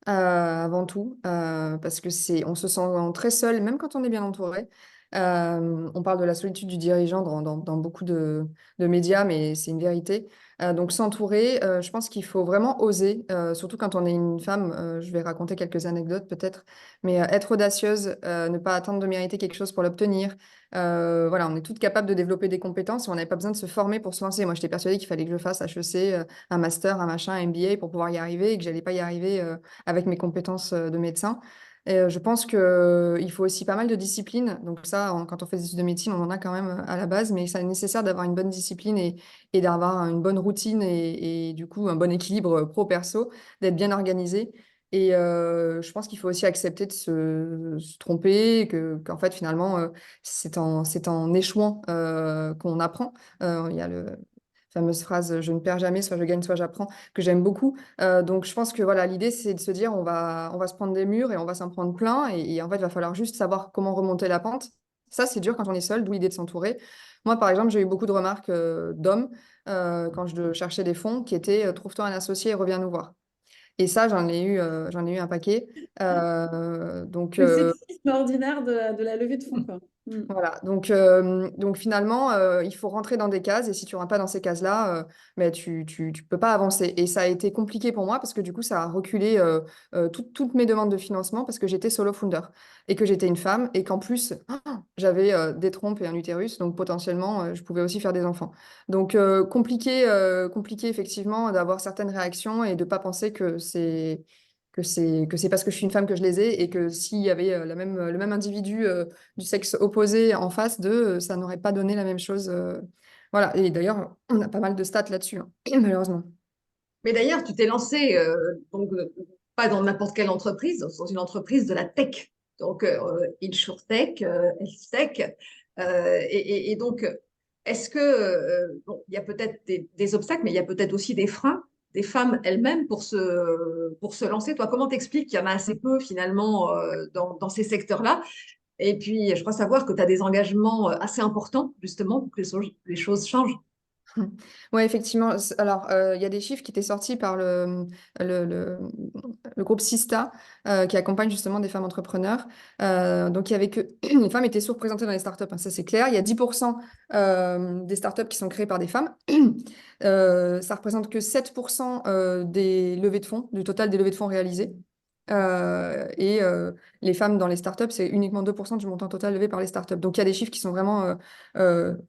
avant tout, parce que on se sent très seul, même quand on est bien entouré. On parle de la solitude du dirigeant dans beaucoup de médias, mais c'est une vérité. Donc s'entourer, je pense qu'il faut vraiment oser, surtout quand on est une femme. Je vais raconter quelques anecdotes peut-être, mais être audacieuse, ne pas attendre de mériter quelque chose pour l'obtenir. Voilà, on est toutes capables de développer des compétences et on n'avait pas besoin de se former pour se lancer. Moi, j'étais persuadée qu'il fallait que je fasse HEC, un master, un machin, un MBA pour pouvoir y arriver et que j'allais pas y arriver avec mes compétences de médecin. Et, je pense qu'il faut aussi pas mal de discipline. Donc ça, quand on fait des études de médecine, on en a quand même à la base, mais ça est nécessaire d'avoir une bonne discipline et d'avoir une bonne routine et du coup un bon équilibre pro-perso, d'être bien organisé. Et je pense qu'il faut aussi accepter de se tromper, qu'en fait finalement c'est en échouant qu'on apprend. Il y a le fameuse phrase je ne perds jamais, soit je gagne, soit j'apprends, que j'aime beaucoup. Donc je pense que voilà, l'idée c'est de se dire on va se prendre des murs et on va s'en prendre plein et en fait il va falloir juste savoir comment remonter la pente. Ça c'est dur quand on est seul, d'où l'idée de s'entourer. Moi par exemple j'ai eu beaucoup de remarques d'hommes quand je cherchais des fonds qui étaient trouve-toi un associé et reviens nous voir. Et ça j'en ai eu un paquet. Donc Le sexisme ordinaire de la levée de fonds, quoi. Mm. voilà, donc finalement, il faut rentrer dans des cases et si tu rentres pas dans ces cases-là, mais tu peux pas avancer. Et ça a été compliqué pour moi parce que du coup, ça a reculé toutes mes demandes de financement parce que j'étais solo founder et que j'étais une femme et qu'en plus, j'avais des trompes et un utérus, donc potentiellement, je pouvais aussi faire des enfants. Donc compliqué effectivement d'avoir certaines réactions et de pas penser que c'est parce que je suis une femme que je les ai et que s'il y avait le même individu du sexe opposé en face d'eux, ça n'aurait pas donné la même chose. Voilà. Et d'ailleurs, on a pas mal de stats là-dessus, hein, malheureusement. Mais d'ailleurs, tu t'es lancé, pas dans n'importe quelle entreprise, dans une entreprise de la tech. Donc, InsurTech, HealthTech. Et donc, est-ce que, bon, il y a peut-être des obstacles, mais il y a peut-être aussi des freins des femmes elles-mêmes pour se lancer. Toi, comment t'expliques qu'il y en a assez peu finalement dans ces secteurs-là? Et puis, je crois savoir que tu as des engagements assez importants justement pour que les choses changent. Ouais, effectivement. Alors, il y a des chiffres qui étaient sortis par le, le- le groupe Sista, qui accompagne justement des femmes entrepreneurs. Donc, il y avait que les femmes étaient sous-représentées dans les startups, hein, ça c'est clair. Il y a 10% des startups qui sont créées par des femmes. Ça représente que 7% des levées de fonds, du total des levées de fonds réalisées. Et les femmes dans les startups, c'est uniquement 2% du montant total levé par les startups. Donc il y a des chiffres qui sont vraiment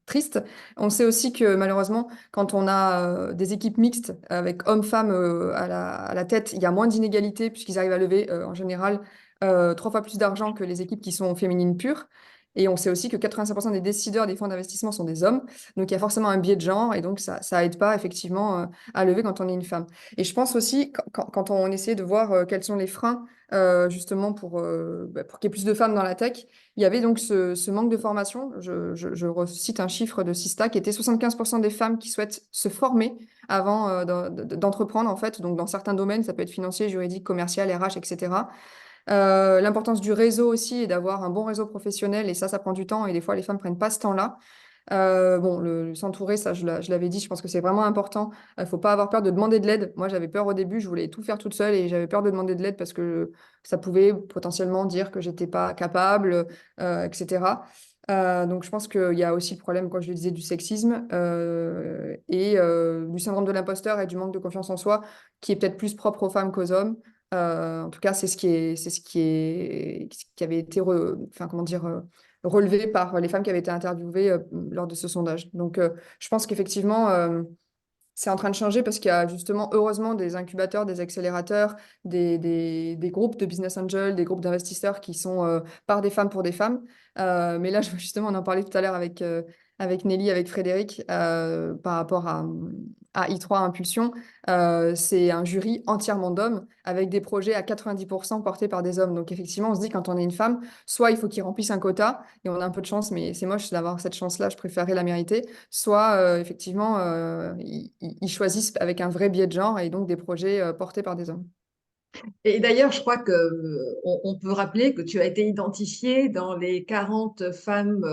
tristes. On sait aussi que malheureusement, quand on a des équipes mixtes avec hommes-femmes à la tête, il y a moins d'inégalités puisqu'ils arrivent à lever en général 3 fois plus d'argent que les équipes qui sont féminines pures. Et on sait aussi que 85% des décideurs des fonds d'investissement sont des hommes. Donc il y a forcément un biais de genre et donc ça aide pas effectivement à lever quand on est une femme. Et je pense aussi, quand on essaie de voir quels sont les freins, justement, pour qu'il y ait plus de femmes dans la tech, il y avait donc ce manque de formation. Je recite un chiffre de Sista qui était 75% des femmes qui souhaitent se former avant d'entreprendre, en fait. Donc, dans certains domaines, ça peut être financier, juridique, commercial, RH, etc. L'importance du réseau aussi et d'avoir un bon réseau professionnel, et ça prend du temps, et des fois, les femmes prennent pas ce temps-là. Bon, s'entourer, ça, je l'avais dit, je pense que c'est vraiment important. Il faut pas avoir peur de demander de l'aide. Moi, j'avais peur au début, je voulais tout faire toute seule et j'avais peur de demander de l'aide parce que ça pouvait potentiellement dire que j'étais pas capable, etc. Donc, je pense qu'il y a aussi le problème, comme je le disais, du sexisme et du syndrome de l'imposteur et du manque de confiance en soi, qui est peut-être plus propre aux femmes qu'aux hommes. En tout cas, ce qui avait été, enfin, comment dire, relevé par les femmes qui avaient été interviewées lors de ce sondage. Donc, je pense qu'effectivement, C'est en train de changer parce qu'il y a justement, heureusement, des incubateurs, des accélérateurs, des groupes de business angels, des groupes d'investisseurs qui sont par des femmes pour des femmes. Mais là, justement, on en parlait tout à l'heure avec Nelly, avec Frédéric, par rapport à I3 Impulsion. C'est un jury entièrement d'hommes avec des projets à 90% portés par des hommes. Donc, effectivement, on se dit quand on est une femme, soit il faut qu'ils remplissent un quota, et on a un peu de chance, mais c'est moche d'avoir cette chance-là, je préférerais la mériter. Soit, effectivement, ils choisissent avec un vrai biais de genre et donc des projets portés par des hommes. Et d'ailleurs, je crois que on peut rappeler que tu as été identifiée dans les 40 femmes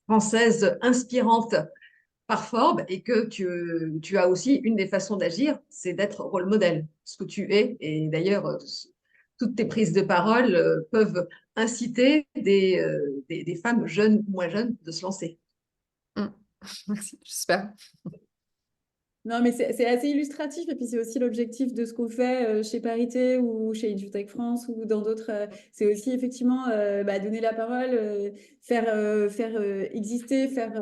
françaises inspirantes par Forbes et que tu as aussi une des façons d'agir, c'est d'être rôle modèle, ce que tu es. Et d'ailleurs, toutes tes prises de parole peuvent inciter des femmes jeunes ou moins jeunes de se lancer. Mm. Merci, j'espère. Non, mais c'est assez illustratif. Et puis, c'est aussi l'objectif de ce qu'on fait chez Parité ou chez Edutech France ou dans d'autres. C'est aussi effectivement donner la parole, faire exister, faire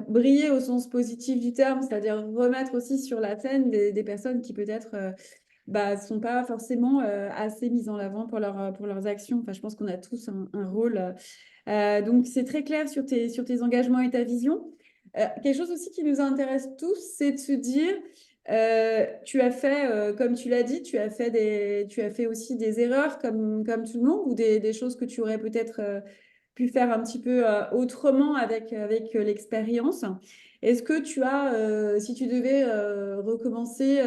briller au sens positif du terme, c'est-à-dire remettre aussi sur la scène des personnes qui peut-être sont pas forcément assez mises en avant pour leurs actions. Enfin, je pense qu'on a tous un rôle. Donc, c'est très clair sur tes engagements et ta vision. Quelque chose aussi qui nous intéresse tous, c'est de se dire, tu as fait, comme tu l'as dit, tu as fait aussi des erreurs comme tout le monde ou des choses que tu aurais peut-être pu faire un petit peu autrement avec l'expérience. Est-ce que tu as, si tu devais recommencer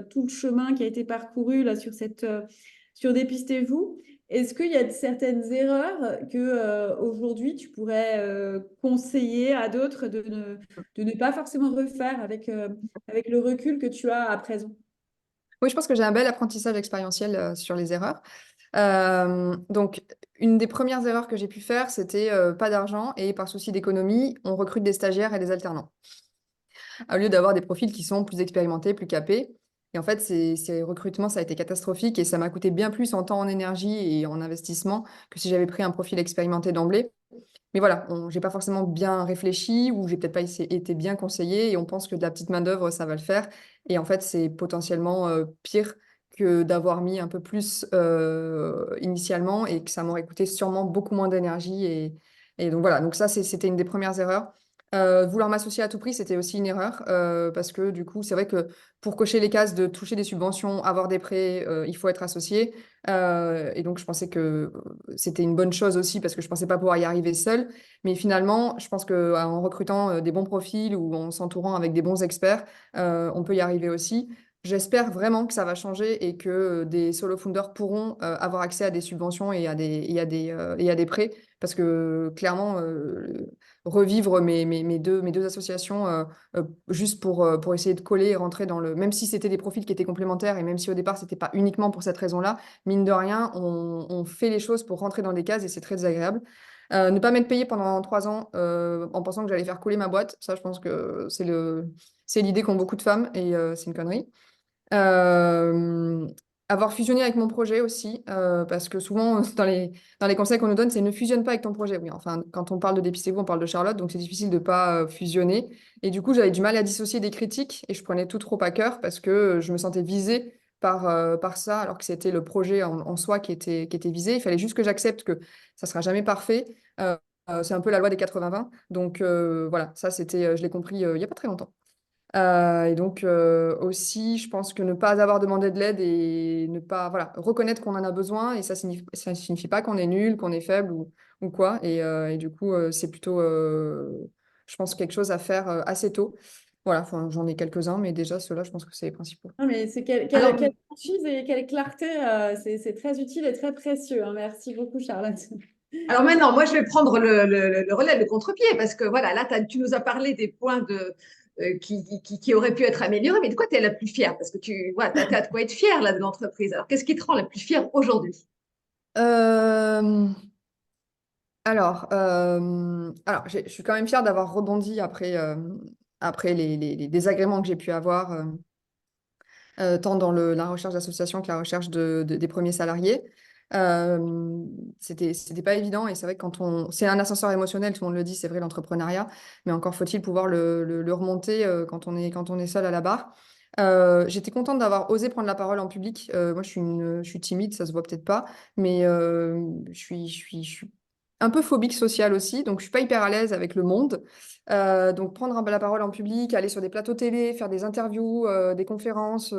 tout le chemin qui a été parcouru là sur Dépistez-vous, est-ce qu'il y a certaines erreurs que aujourd'hui tu pourrais conseiller à d'autres de ne pas forcément refaire avec le recul que tu as à présent? Oui, je pense que j'ai un bel apprentissage expérientiel sur les erreurs. Donc, une des premières erreurs que j'ai pu faire, c'était pas d'argent et par souci d'économie, on recrute des stagiaires et des alternants, au lieu d'avoir des profils qui sont plus expérimentés, plus capés. Et en fait, ces recrutements, ça a été catastrophique et ça m'a coûté bien plus en temps, en énergie et en investissement que si j'avais pris un profil expérimenté d'emblée. Mais voilà, j'ai pas forcément bien réfléchi ou j'ai peut-être pas été bien conseillé et on pense que de la petite main-d'œuvre, ça va le faire. Et en fait, c'est potentiellement pire que d'avoir mis un peu plus initialement et que ça m'aurait coûté sûrement beaucoup moins d'énergie. Et donc voilà, donc ça, c'était une des premières erreurs. Vouloir m'associer à tout prix, c'était aussi une erreur parce que du coup, c'est vrai que pour cocher les cases de toucher des subventions, avoir des prêts, il faut être associé. Et donc, je pensais que c'était une bonne chose aussi parce que je pensais pas pouvoir y arriver seule. Mais finalement, je pense qu'en recrutant des bons profils ou en s'entourant avec des bons experts, on peut y arriver aussi. J'espère vraiment que ça va changer et que des solo founders pourront avoir accès à des subventions et à des prêts parce que clairement, revivre mes deux associations juste pour essayer de coller et rentrer dans le... Même si c'était des profils qui étaient complémentaires et même si au départ, c'était pas uniquement pour cette raison-là, mine de rien, on fait les choses pour rentrer dans des cases et c'est très désagréable. Ne pas m'être payé pendant 3 ans en pensant que j'allais faire couler ma boîte, ça, je pense que c'est l'idée qu'ont beaucoup de femmes et c'est une connerie. Euh, Avoir fusionné avec mon projet aussi, parce que souvent, dans les conseils qu'on nous donne, c'est ne fusionne pas avec ton projet. Oui, enfin, quand on parle de Dépistez-vous, on parle de Charlotte, donc c'est difficile de ne pas fusionner. Et du coup, j'avais du mal à dissocier des critiques et je prenais tout trop à cœur parce que je me sentais visée par ça, alors que c'était le projet en soi qui était visé. Il fallait juste que j'accepte que ça ne sera jamais parfait. C'est un peu la loi des 80-20. Donc voilà, ça, c'était, je l'ai compris il n'y a pas très longtemps. Et donc aussi, je pense que ne pas avoir demandé de l'aide et ne pas voilà, reconnaître qu'on en a besoin, et ça signifie pas qu'on est nul, qu'on est faible ou quoi. Et du coup, c'est plutôt, je pense, quelque chose à faire assez tôt. Voilà, enfin, j'en ai quelques-uns, mais déjà, ceux-là, je pense que c'est les principaux. Non, mais c'est Alors, quelle franchise et quelle clarté, c'est très utile et très précieux, hein. Merci beaucoup, Charlotte. alors maintenant, moi, je vais prendre le relais, le contre-pied, parce que voilà, là, tu nous as parlé des points qui auraient pu être améliorés, mais de quoi tu es la plus fière? Parce que tu voilà, as de quoi être fière là, de l'entreprise. Alors, qu'est-ce qui te rend la plus fière aujourd'hui? Euh, alors je suis quand même fière d'avoir rebondi après les désagréments que j'ai pu avoir. Tant dans la recherche d'association que la recherche des premiers salariés. C'était pas évident et c'est vrai que c'est un ascenseur émotionnel, tout le monde le dit, c'est vrai l'entrepreneuriat, mais encore faut-il pouvoir le remonter quand on est seul à la barre. J'étais contente d'avoir osé prendre la parole en public. Moi, je suis timide, ça se voit peut-être pas, mais je suis un peu phobique sociale aussi, donc je suis pas hyper à l'aise avec le monde. Donc prendre la parole en public, aller sur des plateaux télé, faire des interviews, des conférences,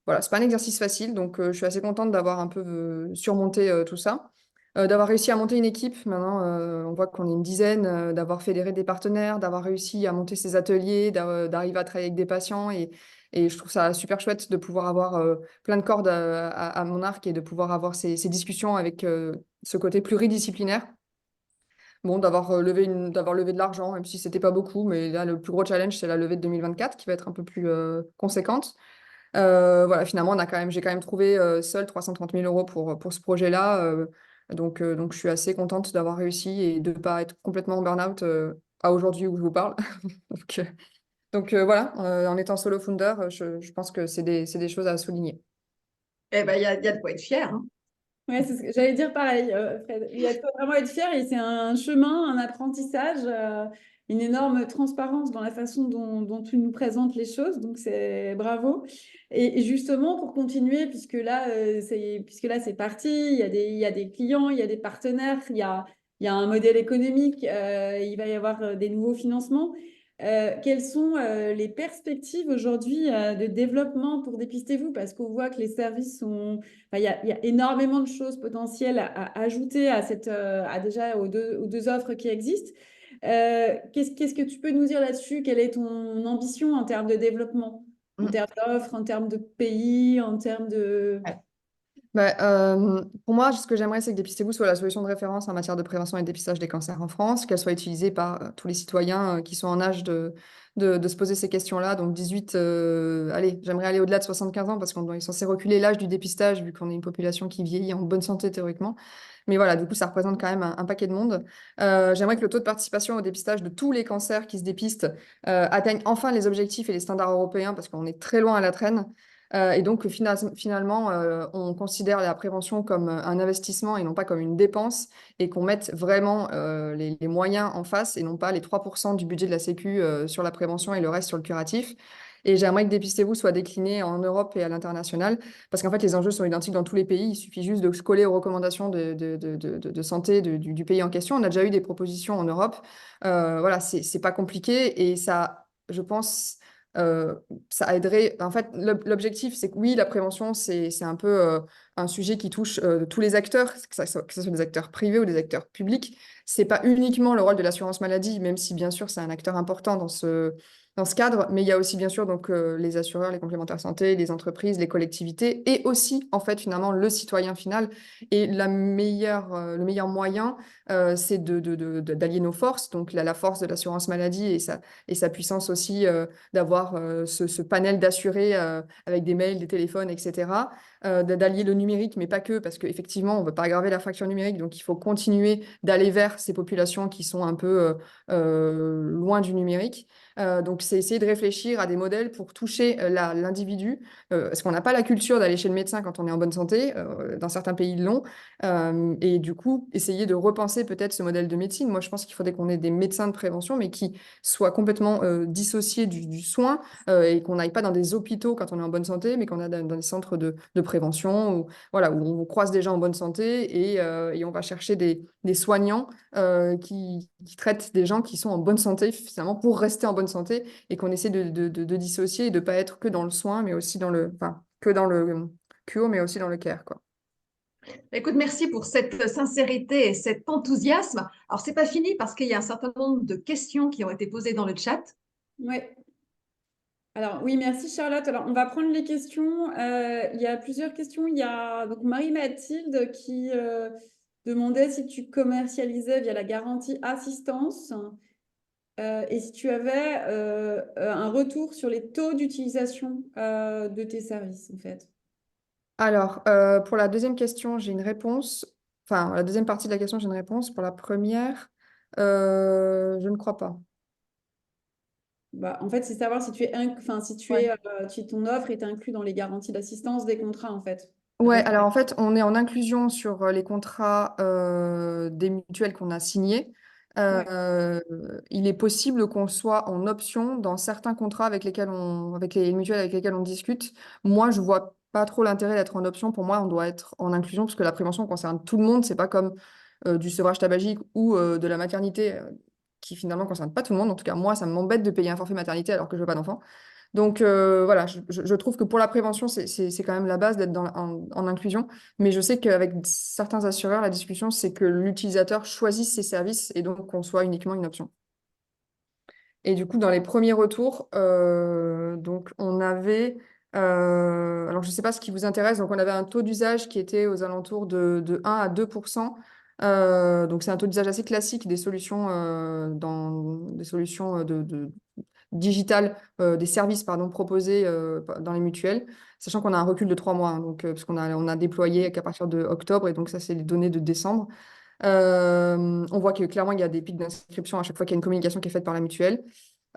voilà, c'est pas un exercice facile, donc je suis assez contente d'avoir un peu surmonté tout ça. D'avoir réussi à monter une équipe. Maintenant, on voit qu'on est une dizaine, d'avoir fédéré des partenaires, d'avoir réussi à monter ces ateliers, d'arriver à travailler avec des patients. Et je trouve ça super chouette de pouvoir avoir plein de cordes à mon arc et de pouvoir avoir ces discussions avec ce côté pluridisciplinaire. Bon, d'avoir levé de l'argent, même si c'était pas beaucoup, mais là, le plus gros challenge, c'est la levée de 2024 qui va être un peu plus conséquente. Voilà, finalement, j'ai quand même trouvé seul 330 000 euros pour ce projet-là. Donc, je suis assez contente d'avoir réussi et de ne pas être complètement en burn-out à aujourd'hui où je vous parle. Donc, voilà, en étant solo founder, je pense que c'est des choses à souligner. Eh ben, il y a de quoi être fier, hein. Ouais, c'est ce que j'allais dire pareil, Fred. Il y a de quoi vraiment être fier et c'est un chemin, un apprentissage, une énorme transparence dans la façon dont tu nous présentes les choses. Donc, c'est bravo. Et justement, pour continuer, puisque là, c'est parti, il y a des clients, il y a des partenaires, il y a un modèle économique, il va y avoir des nouveaux financements. Quelles sont les perspectives aujourd'hui de développement pour Dépistez-vous? Parce qu'on voit que les services sont enfin, il y a énormément de choses potentielles à ajouter déjà aux deux offres qui existent. Qu'est-ce que tu peux nous dire là-dessus? Quelle est ton ambition en termes de développement, en Mm. termes d'offres, en termes de pays, en termes de... Ouais. Bah, pour moi, ce que j'aimerais, c'est que Dépistez-vous soit la solution de référence en matière de prévention et de dépistage des cancers en France, qu'elle soit utilisée par tous les citoyens qui sont en âge de se poser ces questions-là. Donc 18, allez, j'aimerais aller au-delà de 75 ans parce qu'on est censé reculer l'âge du dépistage vu qu'on est une population qui vieillit en bonne santé théoriquement. Mais voilà, du coup, ça représente quand même un paquet de monde. J'aimerais que le taux de participation au dépistage de tous les cancers qui se dépistent atteigne enfin les objectifs et les standards européens parce qu'on est très loin à la traîne. Et donc, finalement, on considère la prévention comme un investissement et non pas comme une dépense, et qu'on mette vraiment les moyens en face et non pas les 3% du budget de la Sécu sur la prévention et le reste sur le curatif. Et j'aimerais que Dépistez-vous soit décliné en Europe et à l'international, parce qu'en fait, les enjeux sont identiques dans tous les pays. Il suffit juste de se coller aux recommandations de santé du pays en question. On a déjà eu des propositions en Europe. Voilà, c'est pas compliqué et ça, je pense euh, ça aiderait. En fait, l'objectif, c'est que oui, la prévention, c'est un peu un sujet qui touche tous les acteurs, que ce soit des acteurs privés ou des acteurs publics. C'est pas uniquement le rôle de l'assurance maladie, même si bien sûr c'est un acteur important dans ce cadre, mais il y a aussi bien sûr donc les assureurs, les complémentaires santé, les entreprises, les collectivités, et aussi en fait finalement le citoyen final. Et le meilleur moyen, c'est d'allier nos forces, donc la force de l'assurance maladie et sa puissance aussi d'avoir ce panel d'assurés avec des mails, des téléphones, etc. D'allier le numérique, mais pas que, parce qu'effectivement, on ne veut pas aggraver la fracture numérique, donc il faut continuer d'aller vers ces populations qui sont un peu loin du numérique. Donc, c'est essayer de réfléchir à des modèles pour toucher l'individu, parce qu'on n'a pas la culture d'aller chez le médecin quand on est en bonne santé, dans certains pays ils l'ont, et du coup, essayer de repenser peut-être ce modèle de médecine. Moi, je pense qu'il faudrait qu'on ait des médecins de prévention, mais qui soient complètement dissociés du soin et qu'on n'aille pas dans des hôpitaux quand on est en bonne santé, mais qu'on a dans des centres de prévention où, voilà, où on croise des gens en bonne santé et on va chercher des soignants qui traitent des gens qui sont en bonne santé finalement pour rester en bonne santé et qu'on essaie de dissocier et de ne pas être que dans le soin, mais aussi enfin, que dans le cure, mais aussi dans le care, quoi. Écoute, merci pour cette sincérité et cet enthousiasme. Alors, c'est pas fini parce qu'il y a un certain nombre de questions qui ont été posées dans le chat. Ouais. Alors oui, merci Charlotte. Alors on va prendre les questions. Il y a plusieurs questions. Il y a donc Marie-Mathilde qui demandait si tu commercialisais via la garantie assistance et si tu avais un retour sur les taux d'utilisation de tes services en fait. Alors, pour la deuxième question, j'ai une réponse. Enfin, la deuxième partie de la question, j'ai une réponse. Pour la première, je ne crois pas. Bah, en fait, c'est savoir si tu es, enfin, si tu Ouais. es, ton offre est inclue dans les garanties d'assistance des contrats en fait. Ouais, alors en fait, on est en inclusion sur les contrats des mutuelles qu'on a signés. Ouais. Il est possible qu'on soit en option dans certains contrats avec les mutuelles avec lesquelles on discute. Moi, je vois pas trop l'intérêt d'être en option. Pour moi, on doit être en inclusion parce que la prévention concerne tout le monde. C'est pas comme du sevrage tabagique ou de la maternité qui finalement concerne pas tout le monde. En tout cas, moi, ça m'embête de payer un forfait maternité alors que je veux pas d'enfant. Donc voilà, je trouve que pour la prévention, c'est quand même la base d'être en inclusion. Mais je sais qu'avec certains assureurs, la discussion, c'est que l'utilisateur choisisse ses services et donc qu'on soit uniquement une option. Et du coup, dans les premiers retours, donc on avait, alors je ne sais pas ce qui vous intéresse, donc on avait un taux d'usage qui était aux alentours de 1 à 2%. Donc c'est un taux d'usage assez classique des solutions, des solutions digitales, des services pardon, proposés dans les mutuelles, sachant qu'on a un recul de 3 mois, hein, donc, parce on a déployé qu'à partir de octobre, et donc ça c'est les données de décembre. On voit que clairement, il y a des pics d'inscription à chaque fois qu'il y a une communication qui est faite par la mutuelle.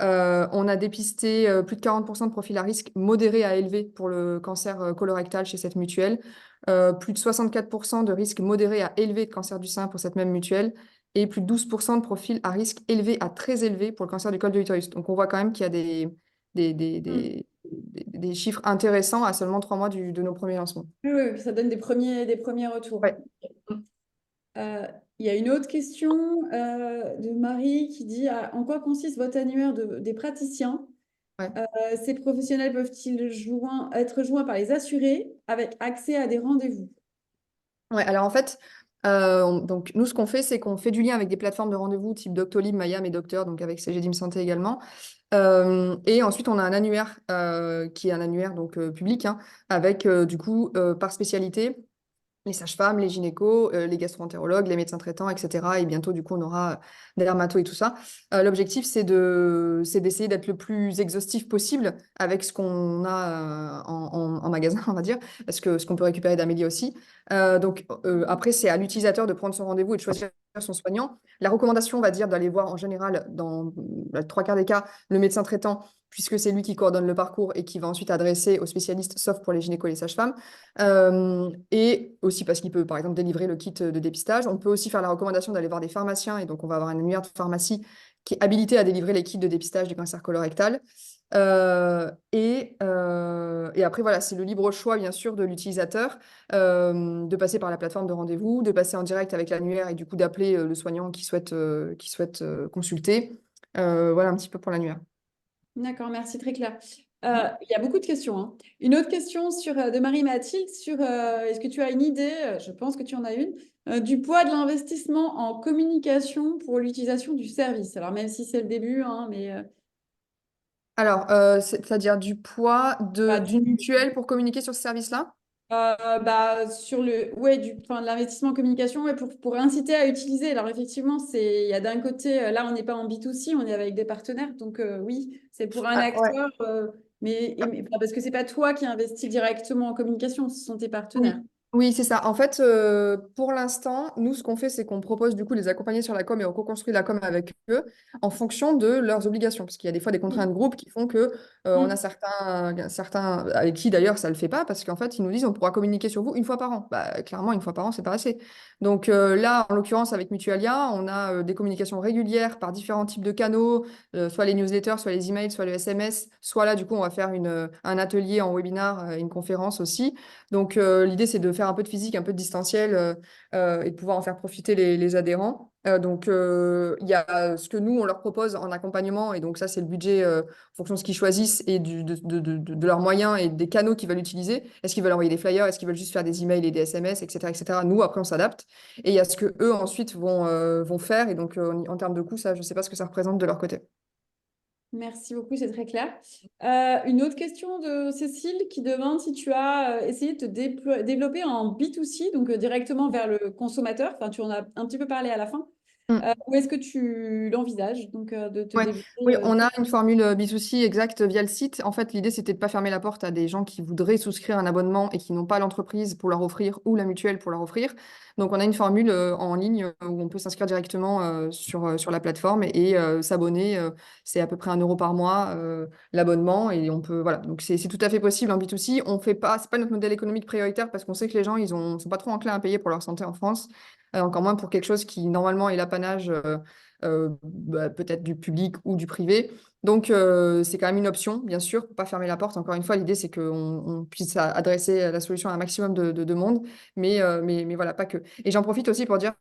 On a dépisté plus de 40% de profils à risque modéré à élevé pour le cancer colorectal chez cette mutuelle. Plus de 64% de risque modéré à élevé de cancer du sein pour cette même mutuelle. Et plus de 12% de profils à risque élevé à très élevé pour le cancer du col de l'utérus. Donc on voit quand même qu'il y a Mm. des chiffres intéressants à seulement 3 mois de nos premiers lancements. Oui, oui, ça donne des premiers retours. Ouais. Il y a une autre question de Marie qui dit en quoi consiste votre annuaire des praticiens? Ouais. Ces professionnels peuvent-ils être joints par les assurés avec accès à des rendez-vous? Ouais, alors en fait, donc nous, ce qu'on fait, c'est qu'on fait du lien avec des plateformes de rendez-vous type Doctolib, Mayam et Docteur, donc avec CGDIM Santé également. Et ensuite, on a un annuaire qui est un annuaire donc, public, hein, avec du coup, par spécialité, les sages-femmes, les gynécos, les gastro-entérologues, les médecins traitants, etc. Et bientôt, du coup, on aura des dermatos et tout ça. L'objectif, c'est d'essayer d'être le plus exhaustif possible avec ce qu'on a en magasin, on va dire, parce que ce qu'on peut récupérer d'Amélie aussi. Après, c'est à l'utilisateur de prendre son rendez-vous et de choisir son soignant. La recommandation, on va dire, d'aller voir en général, dans les 3 quarts des cas, le médecin traitant, puisque c'est lui qui coordonne le parcours et qui va ensuite adresser aux spécialistes, sauf pour les gynécos et les sages-femmes. Et aussi parce qu'il peut, par exemple, délivrer le kit de dépistage. On peut aussi faire la recommandation d'aller voir des pharmaciens. Et donc, on va avoir un annuaire de pharmacie qui est habilité à délivrer les kits de dépistage du cancer colorectal. Et après, voilà, c'est le libre choix, bien sûr, de l'utilisateur de passer par la plateforme de rendez-vous, de passer en direct avec l'annuaire et du coup d'appeler le soignant qui souhaite consulter. Voilà un petit peu pour l'annuaire. D'accord, merci, très clair. Il y a beaucoup de questions, hein. Une autre question de Marie-Mathilde sur est-ce que tu as une idée, je pense que tu en as une, du poids de l'investissement en communication pour l'utilisation du service. Alors même si c'est le début, hein, mais Alors, c'est-à-dire du poids bah, d'une mutuelle pour communiquer sur ce service-là? sur enfin, de l'investissement en communication, ouais, pour inciter à utiliser. Alors effectivement, il y a d'un côté, là, on n'est pas en B2C, on est avec des partenaires. Donc oui, c'est pour un Ah, ouais. acteur, enfin, parce que c'est pas toi qui investis directement en communication, ce sont tes partenaires. Oui, oui, c'est ça. En fait, pour l'instant, nous, ce qu'on fait, c'est qu'on propose du coup de les accompagner sur la com et on co-construit la com avec eux en fonction de leurs obligations. Parce qu'il y a des fois des contraintes de groupe qui font que on a Mm. certains avec qui d'ailleurs ça ne le fait pas parce qu'en fait, ils nous disent on pourra communiquer sur vous une fois par an. Bah, clairement, une fois par an, c'est pas assez. Donc là, en l'occurrence, avec Mutualia, on a des communications régulières par différents types de canaux, soit les newsletters, soit les emails, soit le SMS, soit là, du coup, on va faire un atelier en webinar, une conférence aussi. Donc, l'idée, c'est de faire un peu de physique, un peu de distanciel et de pouvoir en faire profiter les adhérents. Il y a ce que nous, on leur propose en accompagnement. Et donc, ça, c'est le budget en fonction de ce qu'ils choisissent et de leurs moyens et des canaux qu'ils veulent utiliser. Est-ce qu'ils veulent envoyer des flyers? Est-ce qu'ils veulent juste faire des emails et des SMS, etc., etc. Nous, après, on s'adapte. Et il y a ce que eux ensuite vont faire. Et donc, en termes de coûts, ça, je ne sais pas ce que ça représente de leur côté. Merci beaucoup, c'est très clair. Une autre question de Cécile qui demande si tu as essayé de te développer en B2C, donc directement vers le consommateur. Enfin, tu en as un petit peu parlé à la fin. Mm. Ou est-ce que tu l'envisages, donc de te Ouais. développer Oui, on a une formule B2C exacte via le site. En fait, l'idée, c'était de ne pas fermer la porte à des gens qui voudraient souscrire un abonnement et qui n'ont pas l'entreprise pour leur offrir ou la mutuelle pour leur offrir. Donc, on a une formule en ligne où on peut s'inscrire directement sur la plateforme et s'abonner. C'est à peu près 1 € par mois l'abonnement et on peut, voilà. Donc, c'est tout à fait possible en B2C. On fait pas, c'est pas notre modèle économique prioritaire parce qu'on sait que les gens, sont pas trop enclins à payer pour leur santé en France, encore moins pour quelque chose qui, normalement, est l'apanage peut-être du public ou du privé. Donc, c'est quand même une option, bien sûr, pour pas fermer la porte. Encore une fois, l'idée, c'est qu'on puisse adresser la solution à un maximum de monde, mais voilà, pas que. Et j'en profite aussi pour dire,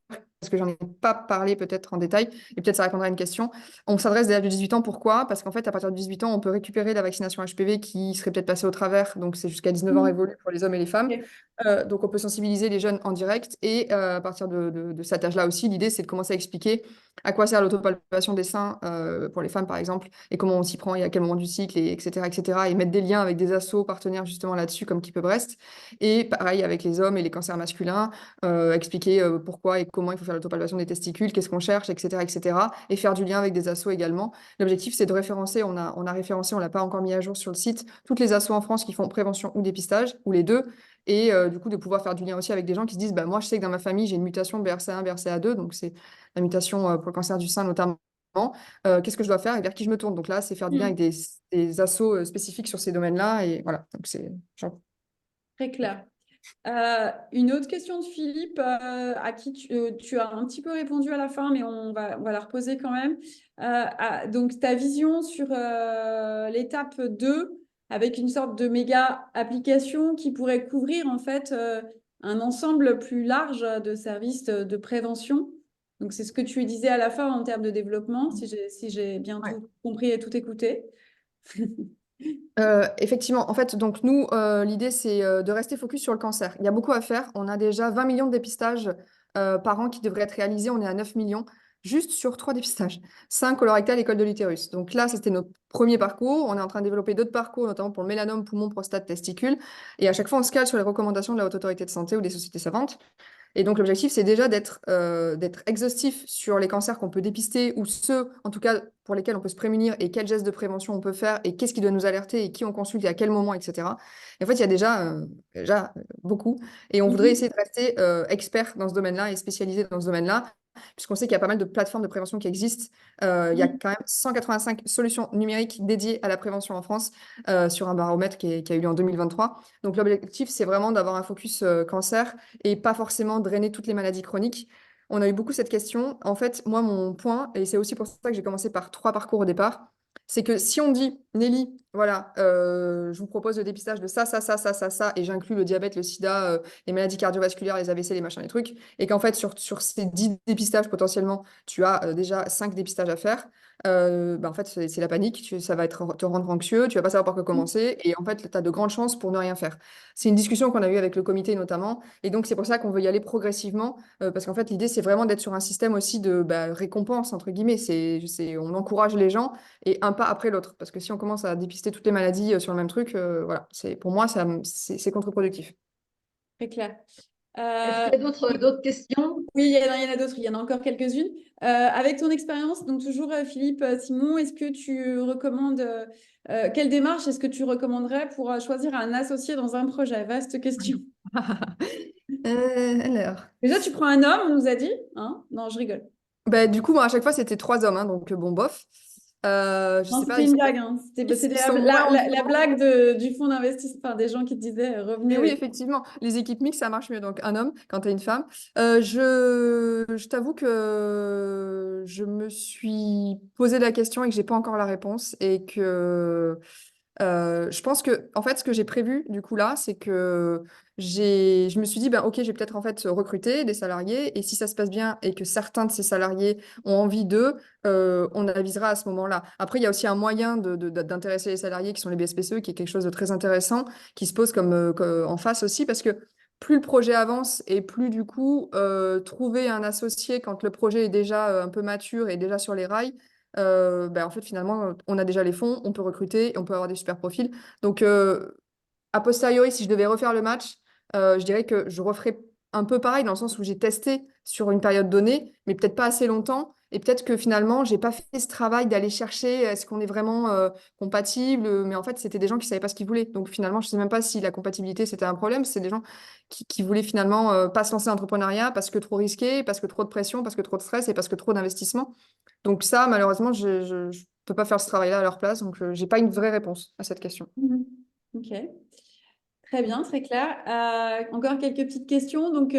parce que j'en ai pas parlé peut-être en détail, et peut-être ça répondra à une question. On s'adresse dès l'âge de 18 ans, pourquoi? Parce qu'en fait, à partir de 18 ans, on peut récupérer la vaccination HPV qui serait peut-être passée au travers, donc c'est jusqu'à 19 ans Mm. révolu pour les hommes et les femmes. Ok. Donc, on peut sensibiliser les jeunes en direct, et à partir de cet âge-là aussi, l'idée, c'est de commencer à expliquer à quoi sert l'autopalpation des seins pour les femmes, par exemple, et comment on s'y prend et à quel moment du cycle, et etc., etc. Et mettre des liens avec des assos partenaires justement là-dessus, comme Keep Breast. Et pareil avec les hommes et les cancers masculins, expliquer pourquoi et comment il faut faire l'autopalpation des testicules, qu'est-ce qu'on cherche, etc., etc. Et faire du lien avec des assos également. L'objectif, c'est de référencer, on a référencé, on l'a pas encore mis à jour sur le site, toutes les assos en France qui font prévention ou dépistage, ou les deux. Et du coup, de pouvoir faire du lien aussi avec des gens qui se disent, bah, moi, je sais que dans ma famille, j'ai une mutation BRCA1, BRCA2, donc c'est la mutation pour le cancer du sein notamment. Qu'est-ce que je dois faire et vers qui je me tourne? Donc là, c'est faire du lien avec Mm. des assos spécifiques sur ces domaines-là. Et voilà, donc c'est... Très clair. Une autre question de Philippe, à qui tu as un petit peu répondu à la fin, mais on va la reposer quand même. Donc, ta vision sur l'étape 2, avec une sorte de méga application qui pourrait couvrir en fait un ensemble plus large de services de prévention. Donc, c'est ce que tu disais à la fin en termes de développement, si j'ai bien Ouais. tout compris et tout écouté. Effectivement, en fait, donc nous, l'idée, c'est de rester focus sur le cancer. Il y a beaucoup à faire. On a déjà 20 millions de dépistages par an qui devraient être réalisés. On est à 9 millions juste sur 3 dépistages. 5 colorectal et col de l'utérus. Donc là, ça, c'était notre premier parcours. On est en train de développer d'autres parcours, notamment pour le mélanome, poumon, prostate, testicule. Et à chaque fois, on se cale sur les recommandations de la Haute Autorité de Santé ou des sociétés savantes. Et donc, l'objectif, c'est déjà d'être exhaustif sur les cancers qu'on peut dépister ou ceux, en tout cas, pour lesquels on peut se prémunir et quels gestes de prévention on peut faire et qu'est-ce qui doit nous alerter et qui on consulte et à quel moment, etc. Et en fait, il y a déjà beaucoup. Et on voudrait Mhm. essayer de rester expert dans ce domaine-là et spécialisé dans ce domaine-là, puisqu'on sait qu'il y a pas mal de plateformes de prévention qui existent. Il y a quand même 185 solutions numériques dédiées à la prévention en France sur un baromètre qui a eu lieu en 2023. Donc, l'objectif, c'est vraiment d'avoir un focus cancer et pas forcément drainer toutes les maladies chroniques. On a eu beaucoup cette question. En fait, moi, mon point, et c'est aussi pour ça que j'ai commencé par 3 parcours au départ, c'est que si on dit, Nelly, voilà, je vous propose le dépistage de ça, ça, ça, ça, ça, ça, et j'inclus le diabète, le sida, les maladies cardiovasculaires, les AVC, les machins, les trucs, et qu'en fait, sur ces 10 dépistages, potentiellement, tu as déjà 5 dépistages à faire, bah, en fait, c'est la panique, ça va te rendre anxieux, tu vas pas savoir par quoi commencer, et en fait, tu as de grandes chances pour ne rien faire. C'est une discussion qu'on a eue avec le comité notamment, et donc c'est pour ça qu'on veut y aller progressivement, parce qu'en fait, l'idée, c'est vraiment d'être sur un système aussi de récompense, entre guillemets. On encourage les gens et un pas après l'autre. Parce que si on commence à dépister toutes les maladies sur le même truc, voilà, pour moi, c'est contre-productif. Très clair. Est-ce Euh, qu'il y a d'autres questions? Oui, il y en a d'autres, il y en a encore quelques-unes. Avec ton expérience, donc toujours Philippe Simon, est-ce que tu recommandes, quelle démarche est-ce que tu recommanderais pour choisir un associé dans un projet? Vaste question. Alors. Déjà, tu prends un homme, on nous a dit, hein? Non, je rigole. Bah, du coup, moi, à chaque fois, c'était 3 hommes, hein, donc bon, bof. Je Non, sais pas, c'était une blague, hein. C'était ils la, sont moins la- la- la endurants. blague du fonds d'investissement, enfin, des gens qui te disaient, revenez Mais oui, avec. effectivement, les équipes mixtes, ça marche mieux. Donc, un homme quand tu es une femme. Je t'avoue que je me suis posé la question et que j'ai pas encore la réponse. Et que je pense que, en fait, ce que j'ai prévu, du coup, là, c'est que je me suis dit, ben, OK, je vais peut-être, en fait, recruter des salariés. Et si ça se passe bien et que certains de ces salariés ont envie d'eux, on avisera à ce moment-là. Après, il y a aussi un moyen d'intéresser les salariés qui sont les BSPCE, qui est quelque chose de très intéressant, qui se pose en face aussi, parce que plus le projet avance et plus, du coup, trouver un associé quand le projet est déjà un peu mature et déjà sur les rails, en fait, finalement, on a déjà les fonds, on peut recruter, et on peut avoir des super profils. Donc, a posteriori, si je devais refaire le match, je dirais que je referais un peu pareil dans le sens où j'ai testé sur une période donnée, mais peut-être pas assez longtemps. Et peut-être que finalement, j'ai pas fait ce travail d'aller chercher est-ce qu'on est vraiment compatible. Mais en fait, c'était des gens qui savaient pas ce qu'ils voulaient. Donc finalement, je sais même pas si la compatibilité, c'était un problème. C'est des gens qui voulaient finalement pas se lancer en entrepreneuriat parce que trop risqué, parce que trop de pression, parce que trop de stress et parce que trop d'investissement. Donc ça, malheureusement, je peux pas faire ce travail-là à leur place. Donc j'ai pas une vraie réponse à cette question. Mhm. Ok, très bien, très clair. Encore quelques petites questions. Donc,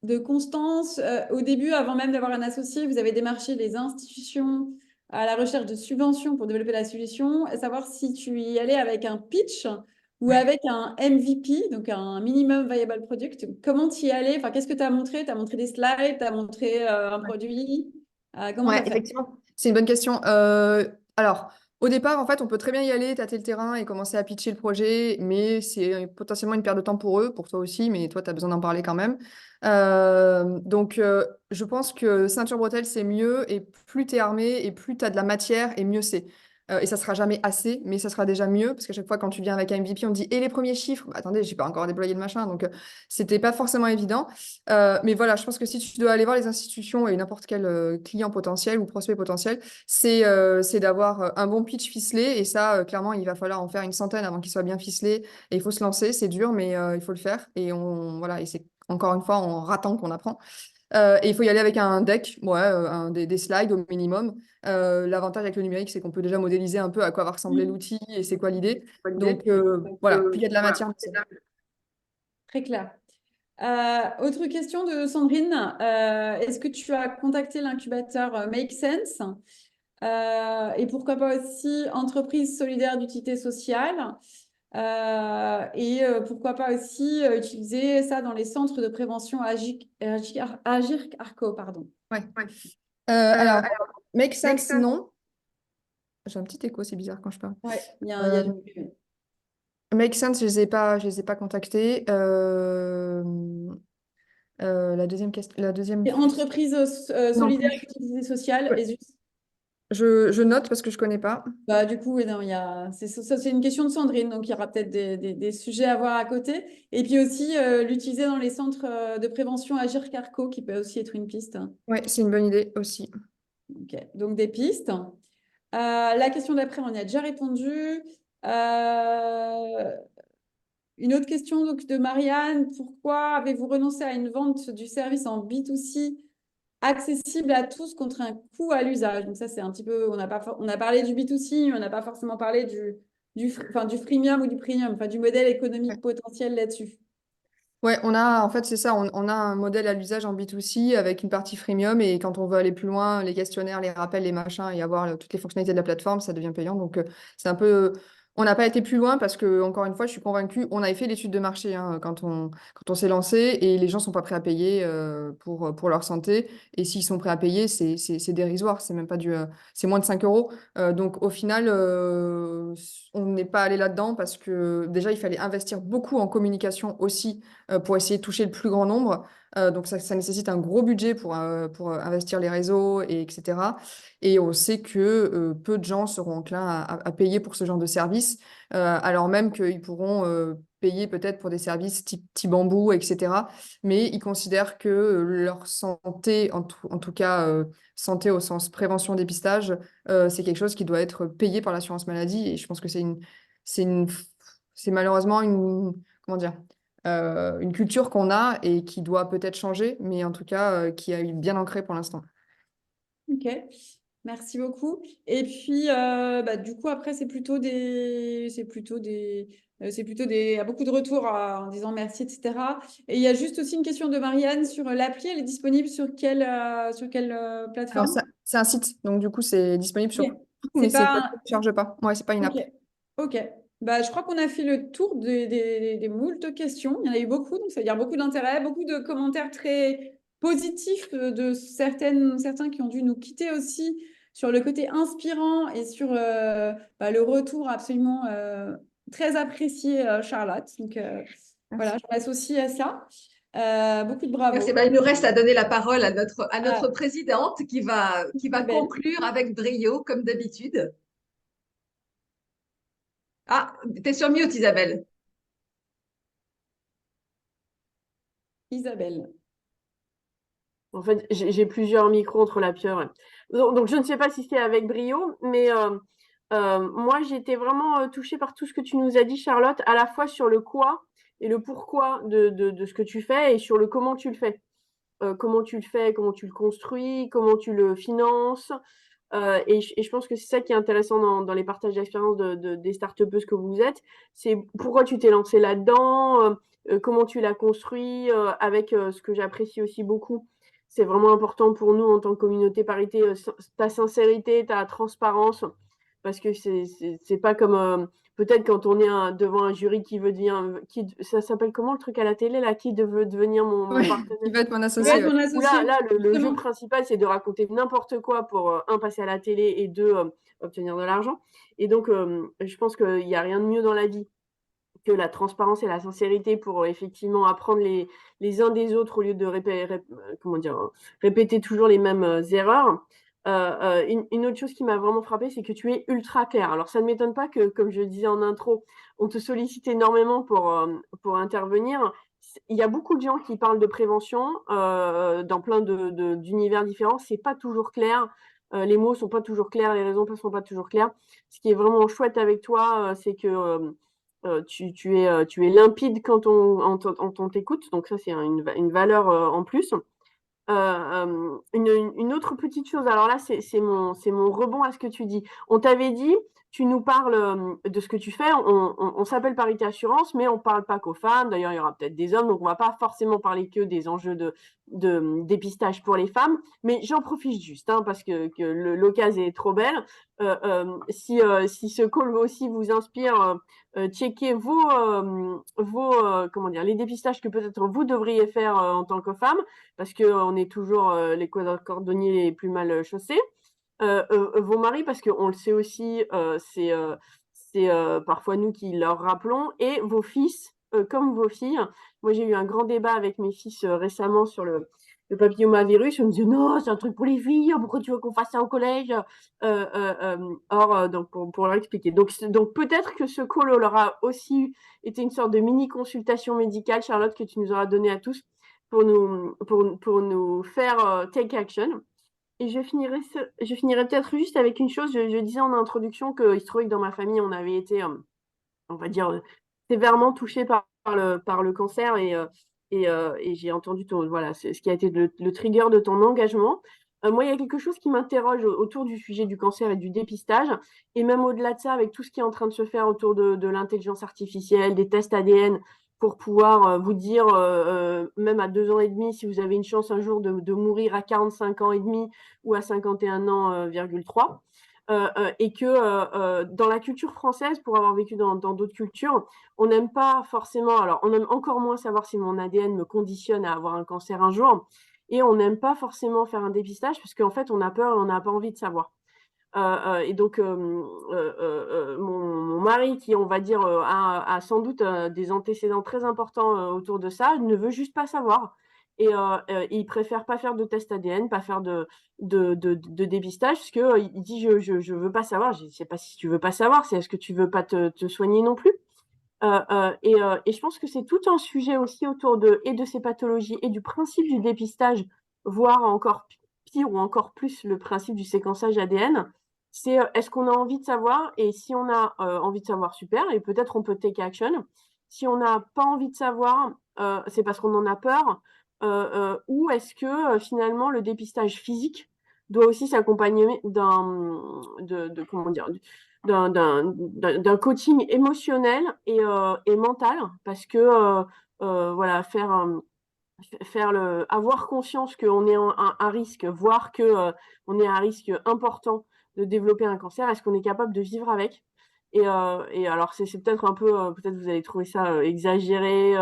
de Constance, au début, avant même d'avoir un associé, vous avez démarché les institutions à la recherche de subventions pour développer la solution, et savoir si tu y allais avec un pitch ou avec un MVP, donc un minimum viable product. Comment tu y allais? Enfin, qu'est-ce que tu as montré? Tu as montré des slides, tu as montré un produit. Comment tu Ouais, as fait? effectivement, c'est une bonne question. Alors, au départ, en fait, on peut très bien y aller, tâter le terrain et commencer à pitcher le projet, mais c'est potentiellement une perte de temps pour eux, pour toi aussi, mais toi, tu as besoin d'en parler quand même. Donc, je pense que ceinture bretelle, c'est mieux, et plus tu es armé, et plus tu as de la matière, et mieux c'est. Et ça sera jamais assez, mais ça sera déjà mieux, parce qu'à chaque fois, quand tu viens avec un MVP, on te dit, et les premiers chiffres? Bah, attendez, j'ai pas encore déployé le machin, donc c'était pas forcément évident. Mais voilà, je pense que si tu dois aller voir les institutions et n'importe quel client potentiel ou prospect potentiel, c'est d'avoir un bon pitch ficelé. Et ça, clairement, il va falloir en faire une centaine avant qu'il soit bien ficelé. Et il faut se lancer, c'est dur, mais il faut le faire. Voilà, et c'est encore une fois en ratant qu'on apprend. Et il faut y aller avec un deck, ouais, des slides au minimum. L'avantage avec le numérique, c'est qu'on peut déjà modéliser un peu à quoi va ressembler l'outil et c'est quoi l'idée. Donc voilà, plus il y a de la matière, mieux c'est. Très clair. Autre question de Sandrine. Est-ce que tu as contacté l'incubateur Make Sense? Et pourquoi pas aussi entreprise solidaire d'utilité sociale? Pourquoi pas aussi utiliser ça dans les centres de prévention Agir Arco, pardon. Ouais. Alors, Make Sense, non. J'ai un petit écho, c'est bizarre quand je parle. Ouais, il y a Euh, du... Make Sense, je les ai pas contactés. La deuxième question, la deuxième. Et entreprise Non solidaire plus. d'utilité sociale. Ouais. Je note parce que je connais pas. Bah, du coup, oui, non, c'est une question de Sandrine, donc il y aura peut-être des sujets à voir à côté. Et puis aussi, l'utiliser dans les centres de prévention Agir Carco, qui peut aussi être une piste. Ouais, c'est une bonne idée aussi. Ok, donc des pistes. La question d'après, on y a déjà répondu. Euh, une autre question donc, de Marianne. Pourquoi avez-vous renoncé à une vente du service en B2C accessible à tous contre un coût à l'usage? Donc ça, c'est un petit peu, on a parlé du B2C, mais on n'a pas forcément parlé du freemium ou du premium, enfin du modèle économique potentiel là-dessus. Ouais, en fait, c'est ça, on a un modèle à l'usage en B2C avec une partie freemium et quand on veut aller plus loin, les questionnaires, les rappels, les machins et avoir toutes les fonctionnalités de la plateforme, ça devient payant. Donc, c'est un peu. On n'a pas été plus loin parce que, encore une fois, je suis convaincue, on avait fait l'étude de marché hein, quand on s'est lancé et les gens sont pas prêts à payer pour leur santé. Et s'ils sont prêts à payer, c'est dérisoire, c'est même pas c'est moins de 5 euros. Donc, au final, on n'est pas allé là-dedans parce que déjà, il fallait investir beaucoup en communication aussi pour essayer de toucher le plus grand nombre. Donc ça nécessite un gros budget pour investir les réseaux, etc. Et on sait que peu de gens seront enclins à payer pour ce genre de service, alors même qu'ils pourront payer peut-être pour des services type bambou, etc. Mais ils considèrent que leur santé, en tout cas santé au sens prévention, dépistage, c'est quelque chose qui doit être payé par l'assurance maladie. Et je pense que c'est une, c'est malheureusement comment dire, une culture qu'on a et qui doit peut-être changer, mais en tout cas qui a eu bien ancré pour l'instant. Ok, merci beaucoup. Et puis, du coup, après, il y a beaucoup de retours en disant merci, etc. Et il y a juste aussi une question de Marianne sur l'appli. Elle est disponible sur quelle Alors, plateforme? c'est un site, donc du coup, c'est disponible sur Ok. tout, C'est mais c'est pas, pas. ne charge pas. Ouais, c'est pas une Ok. app. Ok. Bah, je crois qu'on a fait le tour des moultes questions. Il y en a eu beaucoup, donc ça veut dire beaucoup d'intérêt, beaucoup de commentaires très positifs de certains qui ont dû nous quitter aussi sur le côté inspirant et sur le retour absolument très apprécié, Charlotte. Donc voilà, Merci. je m'associe à ça. Beaucoup de Merci. bravo. Ben, il nous reste à donner la parole à notre Ah, présidente qui va Isabelle. conclure avec brio, comme d'habitude. Ah, tu es sur mute, Isabelle. Isabelle. En fait, j'ai plusieurs micros entre la pieuvre. Donc, je ne sais pas si c'est avec brio, mais moi, j'étais vraiment touchée par tout ce que tu nous as dit, Charlotte, à la fois sur le quoi et le pourquoi de ce que tu fais et sur le comment tu le fais. Comment tu le fais, comment tu le construis, comment tu le finances. Et je pense que c'est ça qui est intéressant dans les partages d'expérience des start-upeuses que vous êtes. C'est pourquoi tu t'es lancé là-dedans, comment tu l'as construit, avec ce que j'apprécie aussi beaucoup. C'est vraiment important pour nous en tant que communauté parité, ta sincérité, ta transparence, parce que c'est pas comme peut-être quand on est devant un jury qui veut devenir, ça s'appelle comment le truc à la télé là, qui veut devenir mon Ouais, partenaire. qui va être mon Tu associé, vas être ouais. mon Où là, associé, le jeu justement. principal, c'est de raconter n'importe quoi pour, un, passer à la télé et deux, obtenir de l'argent. Et donc, je pense qu'il n'y a rien de mieux dans la vie que la transparence et la sincérité pour effectivement apprendre les uns des autres au lieu de comment dire, répéter toujours les mêmes erreurs. Une autre chose qui m'a vraiment frappée, c'est que tu es ultra clair. Alors, ça ne m'étonne pas que, comme je le disais en intro, on te sollicite énormément pour intervenir. Il y a beaucoup de gens qui parlent de prévention dans plein d'univers différents. C'est pas toujours clair. Les mots sont pas toujours clairs, les raisons sont pas toujours claires. Ce qui est vraiment chouette avec toi, c'est que tu es limpide quand on t'écoute, donc ça c'est une valeur en plus. Une autre petite chose, alors là, c'est mon rebond à ce que tu dis. On t'avait dit, tu nous parles de ce que tu fais. On s'appelle Parité Assurance, mais on ne parle pas qu'aux femmes. D'ailleurs, il y aura peut-être des hommes, donc on ne va pas forcément parler que des enjeux de dépistage pour les femmes. Mais j'en profite juste, hein, parce que l'occasion est trop belle. Si ce call aussi vous inspire, checker comment dire, les dépistages que peut-être vous devriez faire en tant que femme parce qu'on est toujours les cordonniers les plus mal chaussés. Vos maris, parce qu'on le sait aussi, c'est parfois nous qui leur rappelons, et vos fils, comme vos filles. Moi, j'ai eu un grand débat avec mes fils récemment sur le papillomavirus. On me disait, non, c'est un truc pour les filles, pourquoi tu veux qu'on fasse ça au collège? Donc, pour leur expliquer. Donc peut-être que ce call leur a aussi été une sorte de mini-consultation médicale, Charlotte, que tu nous auras donné à tous pour nous faire take action. Et je finirai peut-être juste avec une chose. Je disais en introduction qu'il se trouvait que dans ma famille, on avait été, on va dire, sévèrement touché par le cancer et j'ai entendu voilà, c'est ce qui a été le trigger de ton engagement. Moi, il y a quelque chose qui m'interroge autour du sujet du cancer et du dépistage, et même au-delà de ça, avec tout ce qui est en train de se faire autour de l'intelligence artificielle, des tests ADN, pour pouvoir vous dire, même à 2 ans et demi, si vous avez une chance un jour de mourir à 45 ans et demi ou à 51 ans,3. Et que dans la culture française, pour avoir vécu dans d'autres cultures, on n'aime pas forcément, alors on aime encore moins savoir si mon ADN me conditionne à avoir un cancer un jour, et on n'aime pas forcément faire un dépistage parce qu'en fait on a peur et on n'a pas envie de savoir. Et donc, mon mari, qui, on va dire, a sans doute des antécédents très importants autour de ça, ne veut juste pas savoir. Et il préfère pas faire de test ADN, pas faire de dépistage, parce que il dit je veux pas savoir. Je sais pas si tu veux pas savoir, c'est est-ce que tu veux pas te soigner non plus. Et je pense que c'est tout un sujet aussi autour de ces pathologies et du principe du dépistage, voire encore pire ou encore plus le principe du séquençage ADN. C'est est-ce qu'on a envie de savoir? Et si on a envie de savoir, super, et peut-être on peut take action. Si on n'a pas envie de savoir, c'est parce qu'on en a peur. Ou est-ce que finalement le dépistage physique doit aussi s'accompagner comment dire, d'un coaching émotionnel et mental, parce que voilà, avoir conscience qu'on est un risque, voir que on est à un risque important de développer un cancer, est-ce qu'on est capable de vivre avec? Et alors c'est peut-être un peu, peut-être vous allez trouver ça exagéré,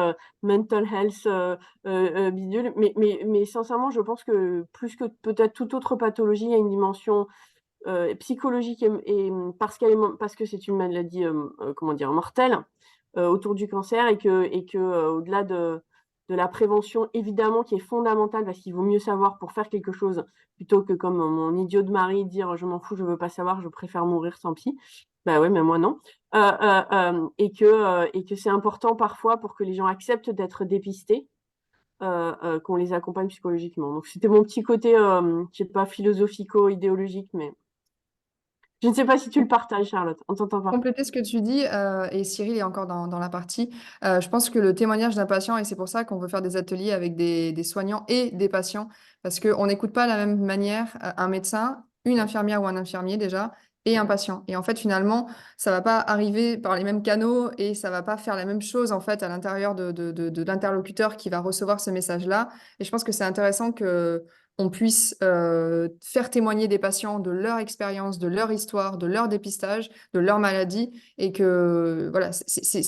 mental health bidule, mais sincèrement, je pense que plus que peut-être toute autre pathologie, il y a une dimension psychologique parce que c'est une maladie, comment dire, mortelle, autour du cancer, et que au-delà de la prévention, évidemment, qui est fondamentale, parce qu'il vaut mieux savoir pour faire quelque chose plutôt que comme mon idiot de mari dire je m'en fous, je veux pas savoir, je préfère mourir, tant pis. Bah ouais, mais moi non. Et que c'est important parfois pour que les gens acceptent d'être dépistés, qu'on les accompagne psychologiquement. Donc, c'était mon petit côté, je sais pas, philosophico-idéologique, mais je ne sais pas si tu le partages, Charlotte. On t'entend pas. Compléter ce que tu dis, et Cyril est encore dans la partie, je pense que le témoignage d'un patient, et c'est pour ça qu'on veut faire des ateliers avec des soignants et des patients, parce qu'on n'écoute pas de la même manière un médecin, une infirmière ou un infirmier déjà, et un patient. Et en fait, finalement, ça va pas arriver par les mêmes canaux et ça va pas faire la même chose en fait à l'intérieur de l'interlocuteur qui va recevoir ce message-là. Et je pense que c'est intéressant que on puisse faire témoigner des patients de leur expérience, de leur histoire, de leur dépistage, de leur maladie, et que voilà, c'est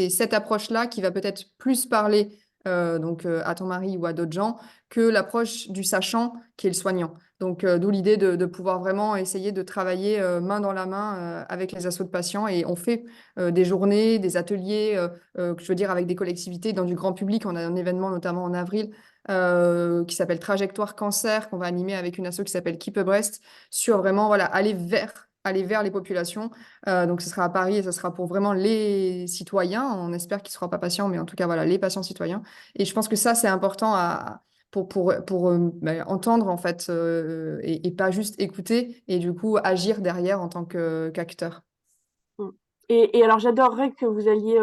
cette approche-là qui va peut-être plus parler à ton mari ou à d'autres gens que l'approche du sachant qui est le soignant. Donc, d'où l'idée de pouvoir vraiment essayer de travailler main dans la main avec les assos de patients. Et on fait des journées, des ateliers, je veux dire, avec des collectivités dans du grand public. On a un événement notamment en avril qui s'appelle Trajectoire Cancer, qu'on va animer avec une asso qui s'appelle Keep a Breast, sur vraiment voilà, aller vers les populations. Donc, ce sera à Paris et ce sera pour vraiment les citoyens. On espère qu'ils ne seront pas patients, mais en tout cas, voilà, les patients citoyens. Et je pense que ça, c'est important pour entendre, en fait, et pas juste écouter, et du coup, agir derrière en tant qu'acteur. Mm. Et alors, j'adorerais que vous alliez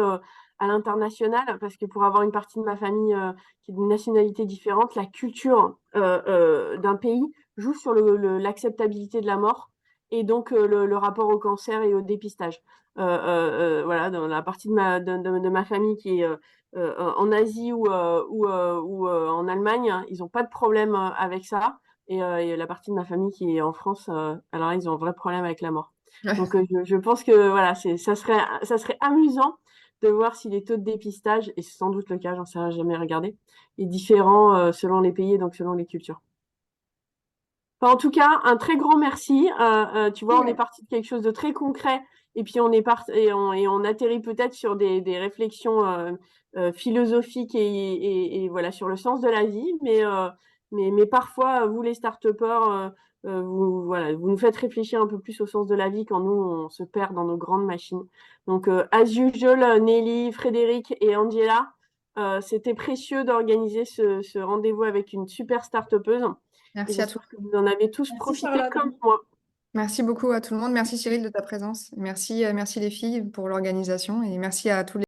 à l'international, parce que pour avoir une partie de ma famille qui est d'une nationalité différente, la culture d'un pays joue sur l'acceptabilité de la mort et donc le rapport au cancer et au dépistage. Voilà, dans la partie de ma famille qui est en Asie ou en Allemagne, ils n'ont pas de problème avec ça. Et la partie de ma famille qui est en France, alors ils ont un vrai problème avec la mort. Donc, je pense que voilà, ça serait amusant de voir si les taux de dépistage, et c'est sans doute le cas, j'en sais rien, jamais regardé, est différent selon les pays et donc selon les cultures. Enfin, en tout cas, un très grand merci. Tu vois, on est parti de quelque chose de très concret et puis on est parti et on atterrit peut-être sur des réflexions philosophiques et voilà sur le sens de la vie. Mais parfois, vous les start-upers, voilà, vous nous faites réfléchir un peu plus au sens de la vie quand nous on se perd dans nos grandes machines. Donc, as usual, Nelly, Frédéric et Angela, c'était précieux d'organiser ce rendez-vous avec une super start-upeuse. Et Merci à tous. j'espère que vous en avez tous Merci profité Charlotte. comme moi. Merci beaucoup à tout le monde. Merci Cyril de ta présence. Merci les filles pour l'organisation et merci à tous les